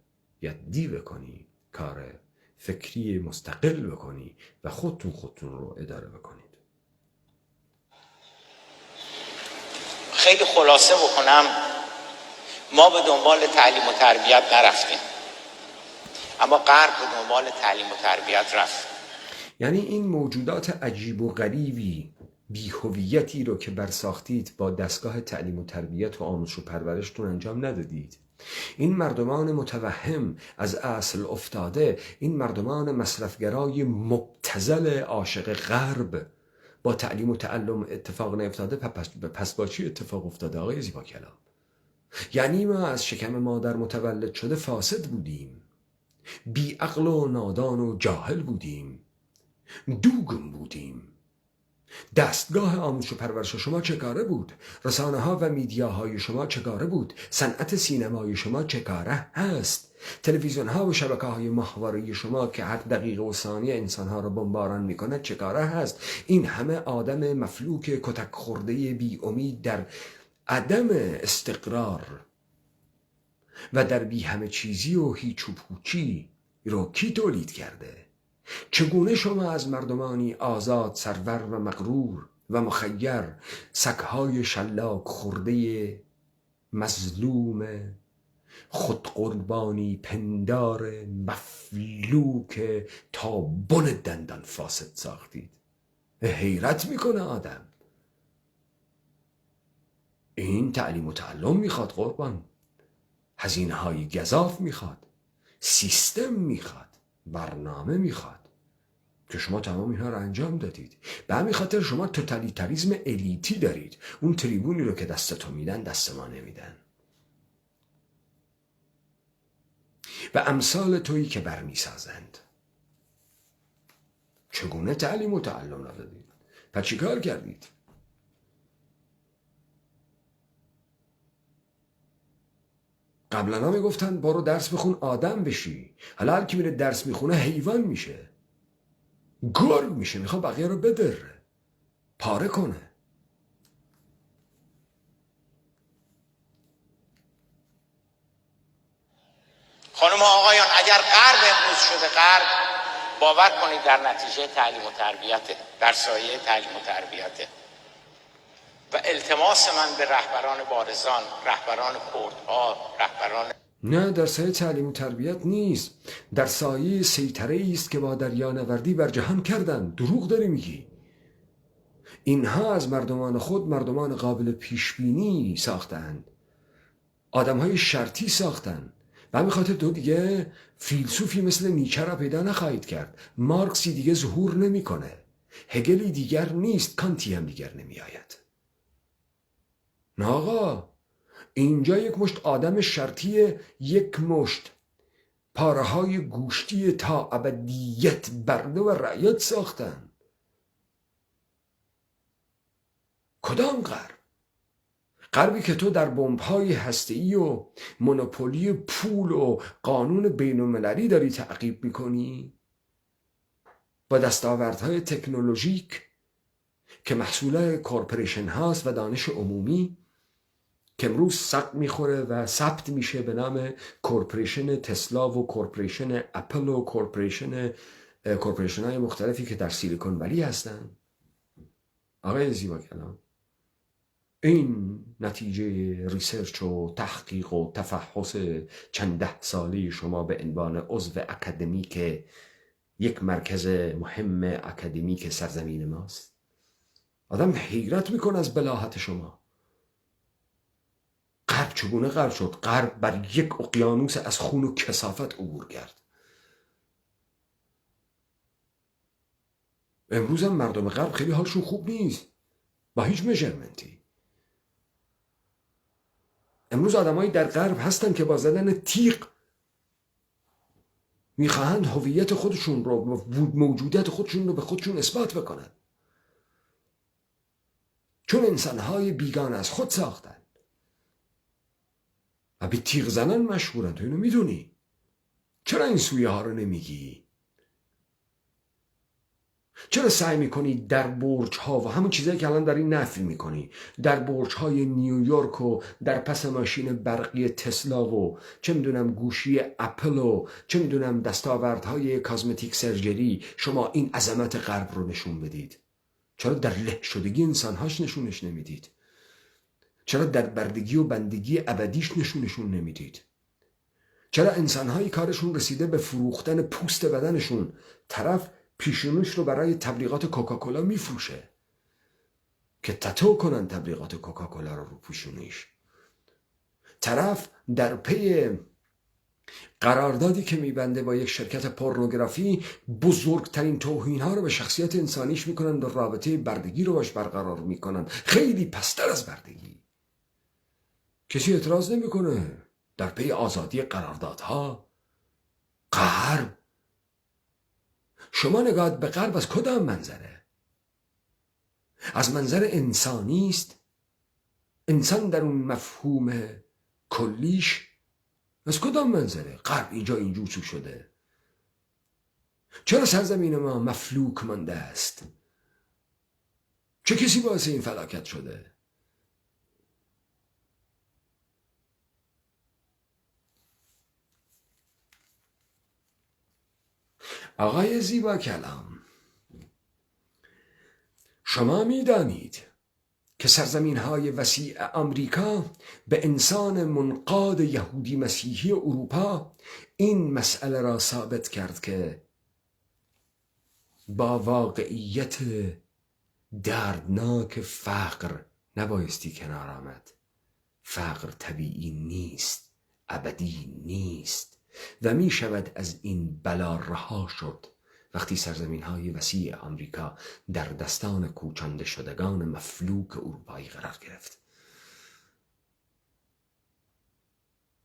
یدی بکنی، کار فکری مستقل بکنی و خودتون رو اداره بکنید. خیلی خلاصه بکنم، ما به دنبال تعلیم و تربیت نرفتیم، اما غرب به دنبال تعلیم و تربیت رفت. یعنی این موجودات عجیب و غریبی، بی‌هویتی رو که برساختید با دستگاه تعلیم و تربیت و آموزش و پرورشتون انجام ندادید. این مردمان متوهم از اصل افتاده، این مردمان مصرفگرای مبتذل عاشق غرب با تعلیم و تعلم اتفاق نیفتاده، پس با چی اتفاق افتاده آقای زیبا کلام؟ یعنی ما از شکم مادر متولد شده فاسد بودیم، بی عقل و نادان و جاهل بودیم، دوگم بودیم. دستگاه آموزش و پرورش شما چکاره بود؟ رسانه ها و میدیاهای شما چکاره بود؟ صنعت سینمای شما چکاره هست؟ تلویزیون ها و شبکه های ماهواره شما که هر دقیقه و ثانیه انسان ها را بمباران میکنه چکاره هست؟ این همه آدم مفلوک کتک خورده بی امید در عدم استقرار و در بی همه چیزی و هیچ و پوچی رو کی تولید کرده؟ چگونه شما از مردمانی آزاد، سرور و مغرور و مخیر، سگهای شلاک خورده مظلوم خودقربانی پندار مفلوک تا بن دندان فاسد ساختید؟ حیرت میکنه آدم. این تعلیم و تعلم میخواد قربان، هزینه های گزاف میخواد، سیستم میخواد، برنامه میخواد که شما تمام اینها رو انجام دادید. به همین خاطر شما توتالیتاریسم الیتی دارید. اون تریبونی رو که دستتو میدن دست ما نمیدن و امثال تویی که برمیسازند. چگونه تعلیم و تعلم ندادید؟ پس چی کار کردید؟ قبلا ها میگفتن برو درس بخون آدم بشی، حالا هر کی میره درس میخونه حیوان میشه، گرگ میشه، میخواد بقیه رو بدره، پاره کنه. خانم و آقایان، اگر غرب امروز شده غرب، باور کنید در نتیجه تعلیم و تربیته، در سایه تعلیم و تربیته. و التماس من به رهبران بارزان، رهبران کردها، رهبران نه، در سایه تعلیم و تربیت نیست، در سایه سیطره است که با دریانوردی بر جهان کردن. دروغ داری میگی. اینها از مردمان خود مردمان قابل پیشبینی ساختند، آدمهای شرطی ساختند. و همین خاطر تو دیگه فیلسوفی مثل نیچه را پیدا نخواهید کرد، مارکسی دیگه ظهور نمیکنه، هگلی دیگر نیست، کانتی هم دیگر نمی آید. نه آقا، اینجا یک مشت آدم شرطی، یک مشت پاره های گوشتی تا ابدیت برده و رعیت ساختن. کدام غرب؟ غربی که تو در بمب‌های هسته‌ای و مونوپولی پول و قانون بین‌المللی داری تعقیب میکنی؟ با دستاوردهای تکنولوژیک که محصول کورپوریشن هاست و دانش عمومی که امروز ثبت میخوره و ثبت میشه به نام کورپوریشن تسلا و کورپوریشن اپل و کورپوریشن های مختلفی که در سیلیکون ولی هستن. آقای زیبا کلام، این نتیجه ریسرچ و تحقیق و تفحص چند ده ساله شما به عنوان عضو اکادمیک یک مرکز مهم اکادمیک سرزمین ماست. آدم حیرت میکنه از بلاهت شما. غرب چگونه غرب شد؟ غرب بر یک اقیانوس از خون و کثافت عبور کرد. امروز هم مردم غرب خیلی حالشون خوب نیست با هیچ میجرمنتی. امروز آدمایی در غرب هستن که با زدن تیغ میخواهند هویت خودشون رو، موجودیت خودشون رو به خودشون اثبات بکنن، چون انسانهای بیگانه از خود ساختن و به تیغ زنن مشهورن. تو اینو میدونی؟ چرا این سویه ها رو نمیگی؟ چرا سعی میکنی در برج ها و همون چیزایی که الان داری نفی میکنی، در برج های نیویورک و در پس ماشین برقی تسلا و چه میدونم گوشی اپل و چه میدونم دستاوردهای کازمتیک سرجری شما این عظمت غرب رو نشون بدید؟ چرا در له شدگی انسانهاش نشونش نمیدید؟ چرا در بردگی و بندگی ابدیش نشونشون نمیدید؟ چرا انسانهایی کارشون رسیده به فروختن پوست بدنشون، طرف پیشونیش رو برای تبلیغات کوکاکولا میفروشه که تتو کنن تبلیغات کوکاکولا رو پیشونیش، طرف در پی قراردادی که میبنده با یک شرکت پورنوگرافی بزرگترین توهین ها رو به شخصیت انسانیش میکنن و رابطه بردگی رو باش برقرار میکنن، خیلی پستر از بردگی. کسی اعتراض نمیکنه. در پی آزادی قراردادها. غرب، شما نگاهت به غرب از کدام منظره؟ از منظر انسانی است؟ انسان در اون مفهوم کلیش از کدام منظره؟ غرب اینجا اینجور شده. چرا سرزمین ما مفلوک مانده است؟ چه کسی باعث این فلاکت شده؟ آقای زیبا کلام، شما میدانید که سرزمین‌های وسیع آمریکا به انسان منقاد یهودی مسیحی اروپا این مسئله را ثابت کرد که با واقعیت دردناک فقر نبایستی کنار آمد. فقر طبیعی نیست، ابدی نیست و می شود از این بلا رها شد وقتی سرزمین‌های وسیع آمریکا در دستان کوچانده شدگان مفلوک اروپایی قرار گرفت.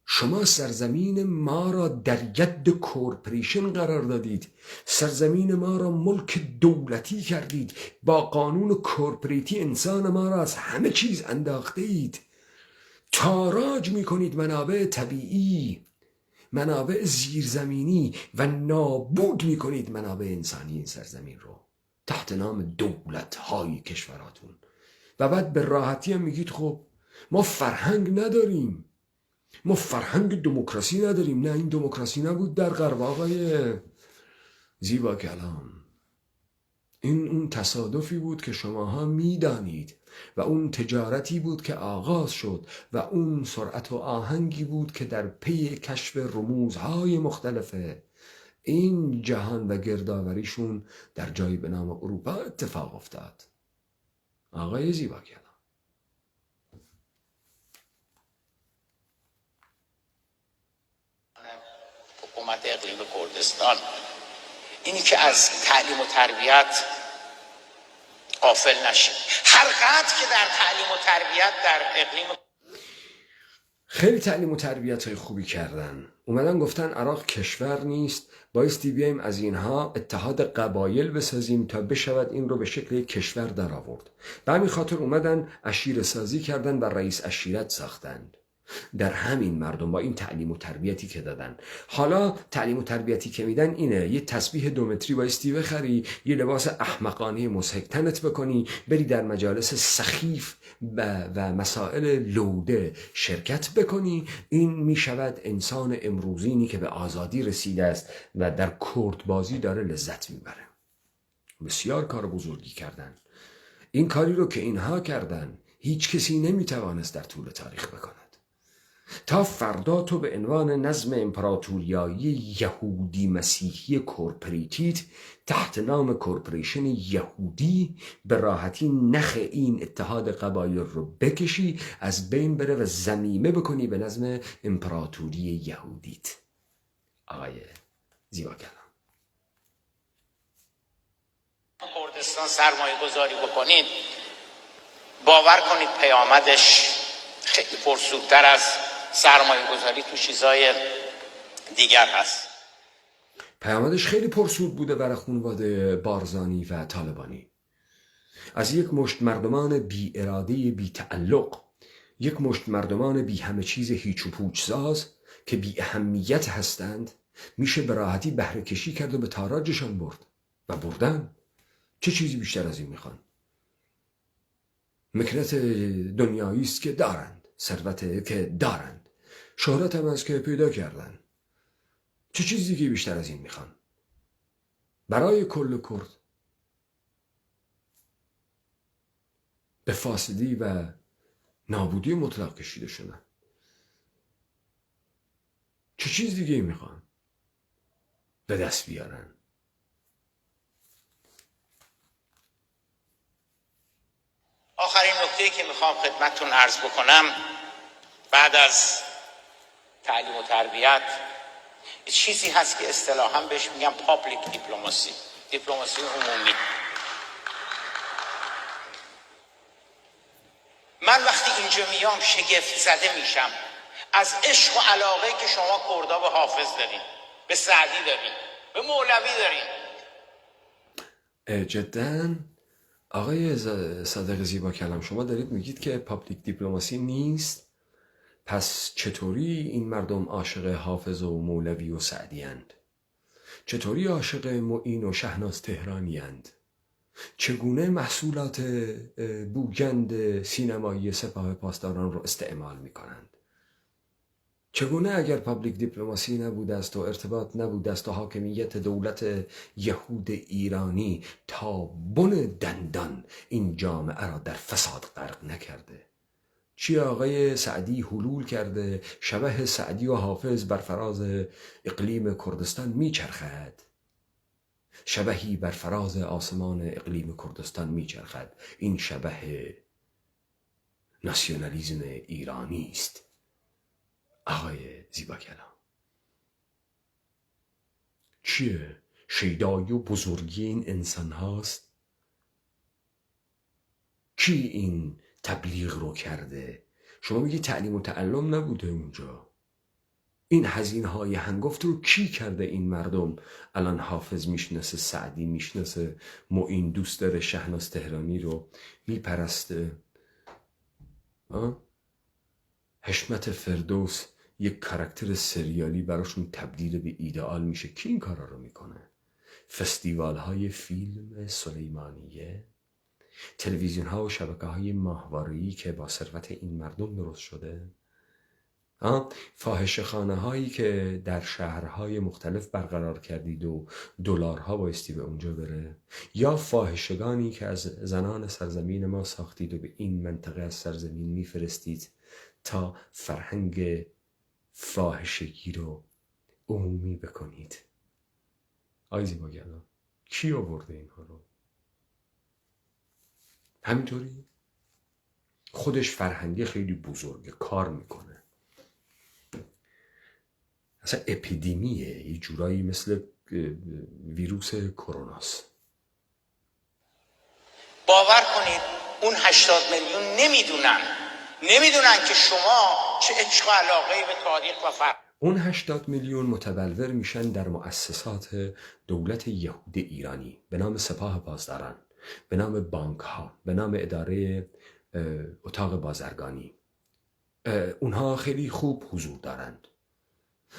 شما سرزمین ما را در ید کورپوریشن قرار دادید، سرزمین ما را ملک دولتی کردید، با قانون کورپوریتی انسان ما را از همه چیز انداخته اید، تاراج می کنید منابع طبیعی، منابع زیرزمینی و نابود می کنید منابع انسانی این سرزمین رو تحت نام دولت‌های کشوراتون و بعد به راحتی هم میگید خب ما فرهنگ نداریم، ما فرهنگ دموکراسی نداریم. نه، این دموکراسی نبود در غرب آقای زیبا کلام. این اون تصادفی بود که شماها میدانید و اون تجارتی بود که آغاز شد و اون سرعت و آهنگی بود که در پی کشف رموزهای مختلف این جهان و گردآوریشون در جایی به نام اروپا اتفاق افتاد. آقای زیبا کلام، حکومت اقلیم کردستان اینی که از تعلیم و تربیت غافل نشیم. هر قدر که در تعلیم و تربیت در اقلیم خیلی تعلیم و تربیت های خوبی کردن اومدن گفتن عراق کشور نیست، بایستی بیایم از اینها اتحاد قبایل بسازیم تا بشود این رو به شکل کشور در آورد. به همین خاطر اومدن عشیره سازی کردن و رئیس عشیرت ساختند در همین مردم با این تعلیم و تربیتی که دادن. حالا تعلیم و تربیتی که میدن اینه: یه تسبیح 2 متری بایستی بخری، یه لباس احمقانه مضحک تنت بکنی، بری در مجالس سخیف و مسائل لوده شرکت بکنی. این میشود انسان امروزینی که به آزادی رسیده است و در کردبازی داره لذت میبره. بسیار کار بزرگی کردن. این کاری رو که اینها کردن هیچ کسی نمیتوانست در طول تاریخ بکند. تا فردا تو به عنوان نظم امپراتوریایی یهودی مسیحی کورپریتیت تحت نام کورپریشن یهودی به راحتی نخ این اتحاد قبایل رو بکشی، از بین بره و ضمیمه بکنی به نظم امپراتوری یهودیت. آقای زیباکلام، کردستان سرمایه گذاری بکنید، باور کنید پیامدش خیلی پرسودتر از سرمایه گذاری تو چیزای دیگر هست. پیامدش خیلی پرسود بوده برای خانواده بارزانی و طالبانی. از یک مشت مردمان بی اراده بی تعلق، یک مشت مردمان بی همه چیز هیچ و پوچ ساز که بی اهمیت هستند، میشه به راحتی بهره کشی کرد و به تاراجشان برد و بردن. چه چیزی بیشتر از این میخوان؟ مکنت دنیایی است که دارند، ثروت که دارند، شهرت هم از که پیدا کردن. چه چیزی که بیشتر از این میخوان؟ برای کل کرد به فاسدی و نابودی مطلق کشیده شدن. چه چیز دیگه میخوان به دست بیارن؟ آخرین نکته‌ای که میخوام خدمتتون عرض بکنم بعد از تعلیم و تربیت، چیزی هست که اصطلاحاً بهش میگم پابلیک دیپلماسی، دیپلماسی عمومی. من وقتی اینجا میام شگفت زده میشم از عشق و علاقه که شما کردا به حافظ دارین، به سعدی دارین، به مولوی دارین. جداً آقای صادق زیبا کلام، شما دارید میگید که پابلیک دیپلماسی نیست؟ پس چطوری این مردم عاشق حافظ و مولوی و سعدی اند؟ چطوری عاشق معین و شهناز تهرانی اند؟ چگونه محصولات بوگند سینمایی سپاه پاسداران رو استعمال می کنند؟ چگونه اگر پابلیک دیپلماسی نبوده است و ارتباط نبوده است و حاکمیت دولت یهود ایرانی تا بن دندان این جامعه را در فساد غرق نکرده؟ چی آقای سعدی حلول کرده شبح سعدی و حافظ بر فراز اقلیم کردستان میچرخد؟ شبحی بر فراز آسمان اقلیم کردستان میچرخد. این شبح ناسیونالیزم ایرانی است. آقای زیبا کلام، چیه شیدایی و بزرگی این انسان هاست؟ کی این تبلیغ رو کرده؟ شما میگی تعلیم و تعلم نبوده اونجا. این هزینه های هنگفت رو کی کرده این مردم؟ الان حافظ میشناسه، سعدی میشناسه، معین دوست داره، شهناز تهرانی رو میپرسته، حشمت فردوس یک کاراکتر سریالی براشون تبدیل به ایدئال میشه. کی این کارا رو میکنه؟ فستیوال های فیلم سلیمانیه، تلویزیون ها و شبکه های ماهواره‌ای که با ثروت این مردم درست شده، فاحشه خانه هایی که در شهرهای مختلف برقرار کردید و دلارها بایستی به اونجا بره، یا فاحشگانی که از زنان سرزمین ما ساختید و به این منطقه از سرزمین میفرستید تا فرهنگ فاحشگی رو عمومی بکنید. آی زیبا کلام، کی آورده اینها رو؟ همینطوری خودش فرهنگی خیلی بزرگه، کار میکنه. اصلا اپیدمیه، یه جورایی مثل ویروس کروناست. باور کنید اون 80 میلیون نمیدونن که شما چه عشق و علاقه‌ای به تاریخ و فرهنگ. اون 80 میلیون متبلور میشن در مؤسسات دولت یهود ایرانی به نام سپاه پاسداران، به نام بانک ها، به نام اداره اتاق بازرگانی. اونها خیلی خوب حضور دارند.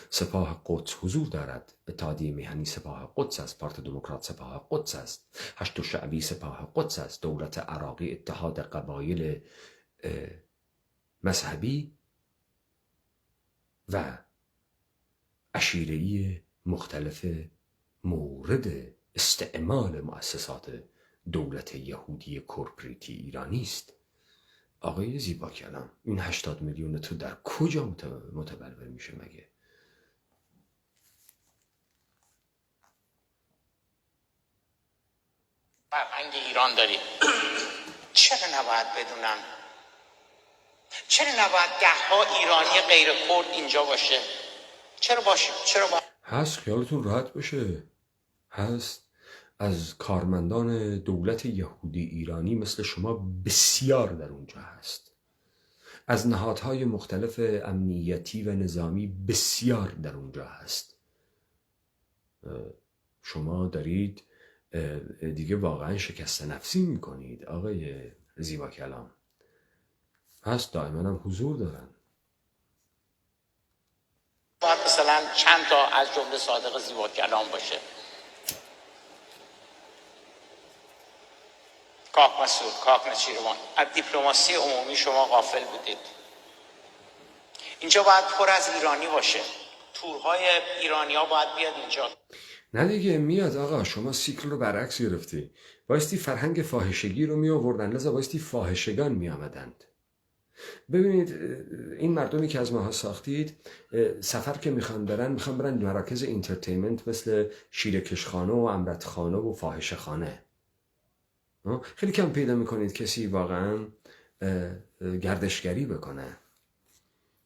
سپاه قدس حضور دارد، اتحادیه میهنی سپاه قدس است، پارت دموکرات سپاه قدس است، هشت شعبی سپاه قدس است، دولت عراقی اتحاد قبایل مذهبی و عشیره‌ای مختلف مورد استعمال مؤسسات دولت یهودی کورپوریتی ایرانی است. آقای زیبا کلام، این 80 میلیون تو در کجا متبلور میشه مگه؟ فرهنگ ایران داریم. چرا نباید بدونم؟ چرا نباید 10 ایرانی غیر کرد اینجا باشه؟ چرا باشه؟ چرا باید؟ هست، خیالتون راحت باشه. هست. از کارمندان دولت یهودی ایرانی مثل شما بسیار در اونجا هست. از نهادهای مختلف امنیتی و نظامی بسیار در اونجا هست. شما دارید دیگه واقعا شکست نفسی میکنید آقای زیبا کلام. هست، دائما هم حضور دارن. باید مثلا چند تا از جمله صادق زیبا کلام باشه، کاک مسعود، کاک نچیروان. از دیپلماسی عمومی شما غافل بودید. اینجا باید پر از ایرانی باشه. تورهای ایرانی ها باید بیاد اینجا. نه دیگه میاد آقا، شما سیکل رو برعکس گرفتی. بایستی فرهنگ فاحشگی رو می آوردن، لذا بایستی فاحشگان می آمدند. ببینید این مردمی که از ماها ساختید سفر که میخوان برن مراکز اینترتینمنت مثل شیرکشخانه و امرتخانه و فاحشه‌خانه. خیلی کم پیدا میکنید کسی واقعا گردشگری بکنه.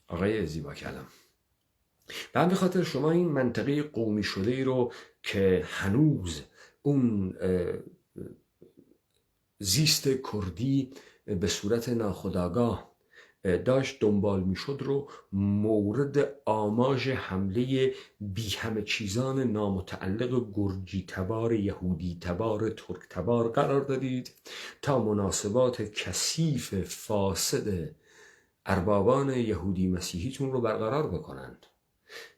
آقای زیبا کلام، به همین خاطر شما این منطقه قومی شده ای رو که هنوز اون زیست کردی به صورت ناخودآگاه داشت دنبال میشد رو مورد آماژ حمله بی همه چیزان نامتعلق گرجی تبار، یهودی تبار، ترک تبار قرار دادید تا مناسبات کثیف فاسد اربابان یهودی مسیحیتون رو برقرار بکنند.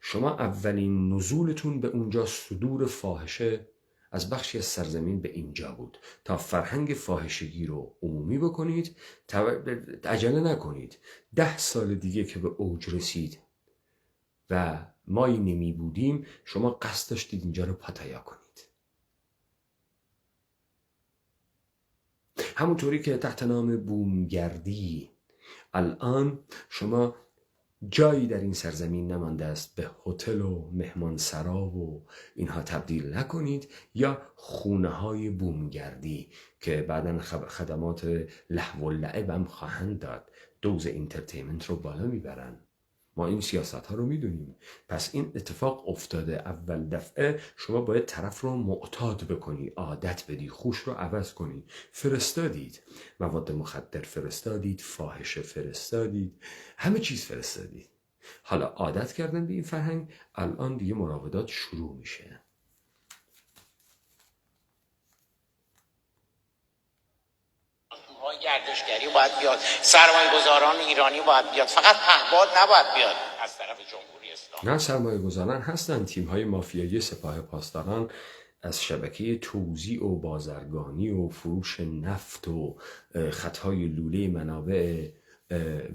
شما اولین نزولتون به اونجا صدور فاحشه از بخشی از سرزمین به اینجا بود تا فرهنگ فاحشگی رو عمومی بکنید. عجله نکنید، 10 سال دیگه که به اوج رسید و مایی نمی بودیم، شما قصد داشتید اینجا رو پاتایا کنید. همونطوری که تحت نام بومگردی الان شما جایی در این سرزمین نمانده است به هتل و مهمانسرا و اینها تبدیل نکنید، یا خونه های بومگردی که بعداً خدمات لهو و لعب هم خواهند داد، دوز اینترتینمنت رو بالا میبرن. ما این سیاست ها رو میدونیم. پس این اتفاق افتاده. اول دفعه شما باید طرف رو معتاد بکنی، عادت بدی، خوش رو عوض کنی. فرستادید مواد مخدر، فرستادید فاحشه، فرستادید همه چیز فرستادید. حالا عادت کردن به این فرهنگ، الان دیگه مراودات شروع میشه. گردشگری باید بیاد، سرمایه گذاران ایرانی باید بیاد، فقط پهپاد نباید بیاد از طرف جمهوری اسلامی. نه، سرمایه گذاران هستن. تیم های مافیایی سپاه پاسداران از شبکه توزیع و بازرگانی و فروش نفت و خطهای لوله منابع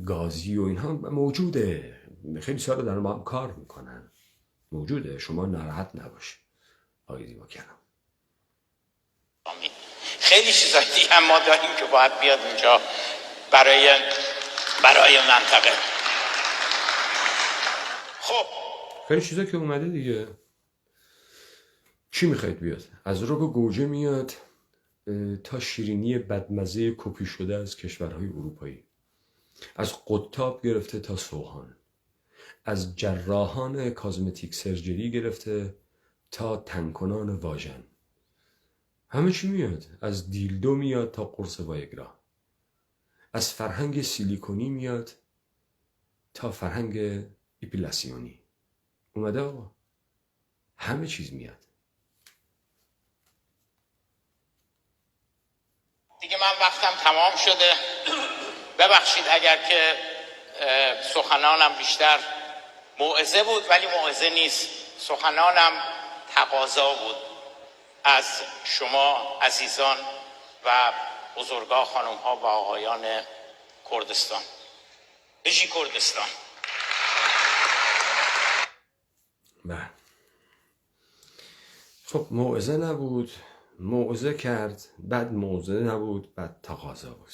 گازی و اینها موجوده. خیلی سال دارن با هم کار میکنن. موجوده، شما ناراحت نباشید آقای زیبا کلام. خیلی چیزای دیگه هم ما داریم که باید بیاد اینجا برای منطقه. خب خیلی چیزا که اومده دیگه. چی میخواید بیاد؟ از رب گوجه میاد تا شیرینی بدمزه کپی شده از کشورهای اروپایی، از قطاب گرفته تا سوهان، از جراحان کازمتیک سرجری گرفته تا تنکنان واژن. همه چی میاد. از دیلدو میاد تا قرص وایگرا، از فرهنگ سیلیکونی میاد تا فرهنگ اپیلاسیونی. اومده آقا، همه چیز میاد. دیگه من وقتم تمام شده. ببخشید اگر که سخنانم بیشتر موعظه بود، ولی موعظه نیست. سخنانم تقاضا بود از شما عزیزان و بزرگا، خانم‌ها و آقایان کردستان. بجی کردستان. بله. خب موعظه نبود، موعظه کرد، بعد موعظه نبود، بعد تقاضا بود.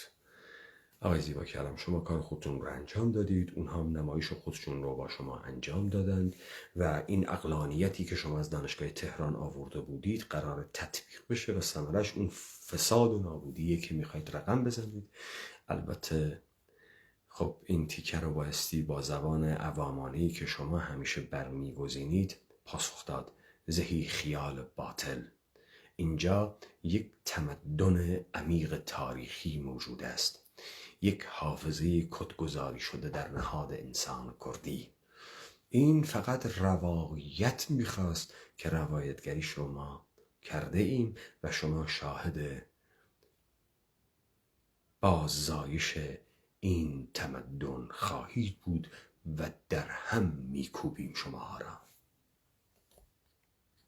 آقای زیبا کلام، شما کار خودتون رو انجام دادید، اونها هم نمایش خودشون رو با شما انجام دادند و این عقلانیتی که شما از دانشگاه تهران آورده بودید قرار تطبیق بشه و ثمرش اون فساد و نابودیه که میخواید رقم بزنید. البته خب این تیکه رو بایستی با زبان عوامانه‌ای که شما همیشه برمیگزینید پاسخ داد: زهی خیال باطل. اینجا یک تمدن عمیق تاریخی موجود است، یک حافظه کدگذاری شده در نهاد انسان کردی. این فقط روایت میخواست که روایتگریش رو ما کرده ایم و شما شاهد باززایش این تمدن خواهید بود و در هم میکوبیم شما را.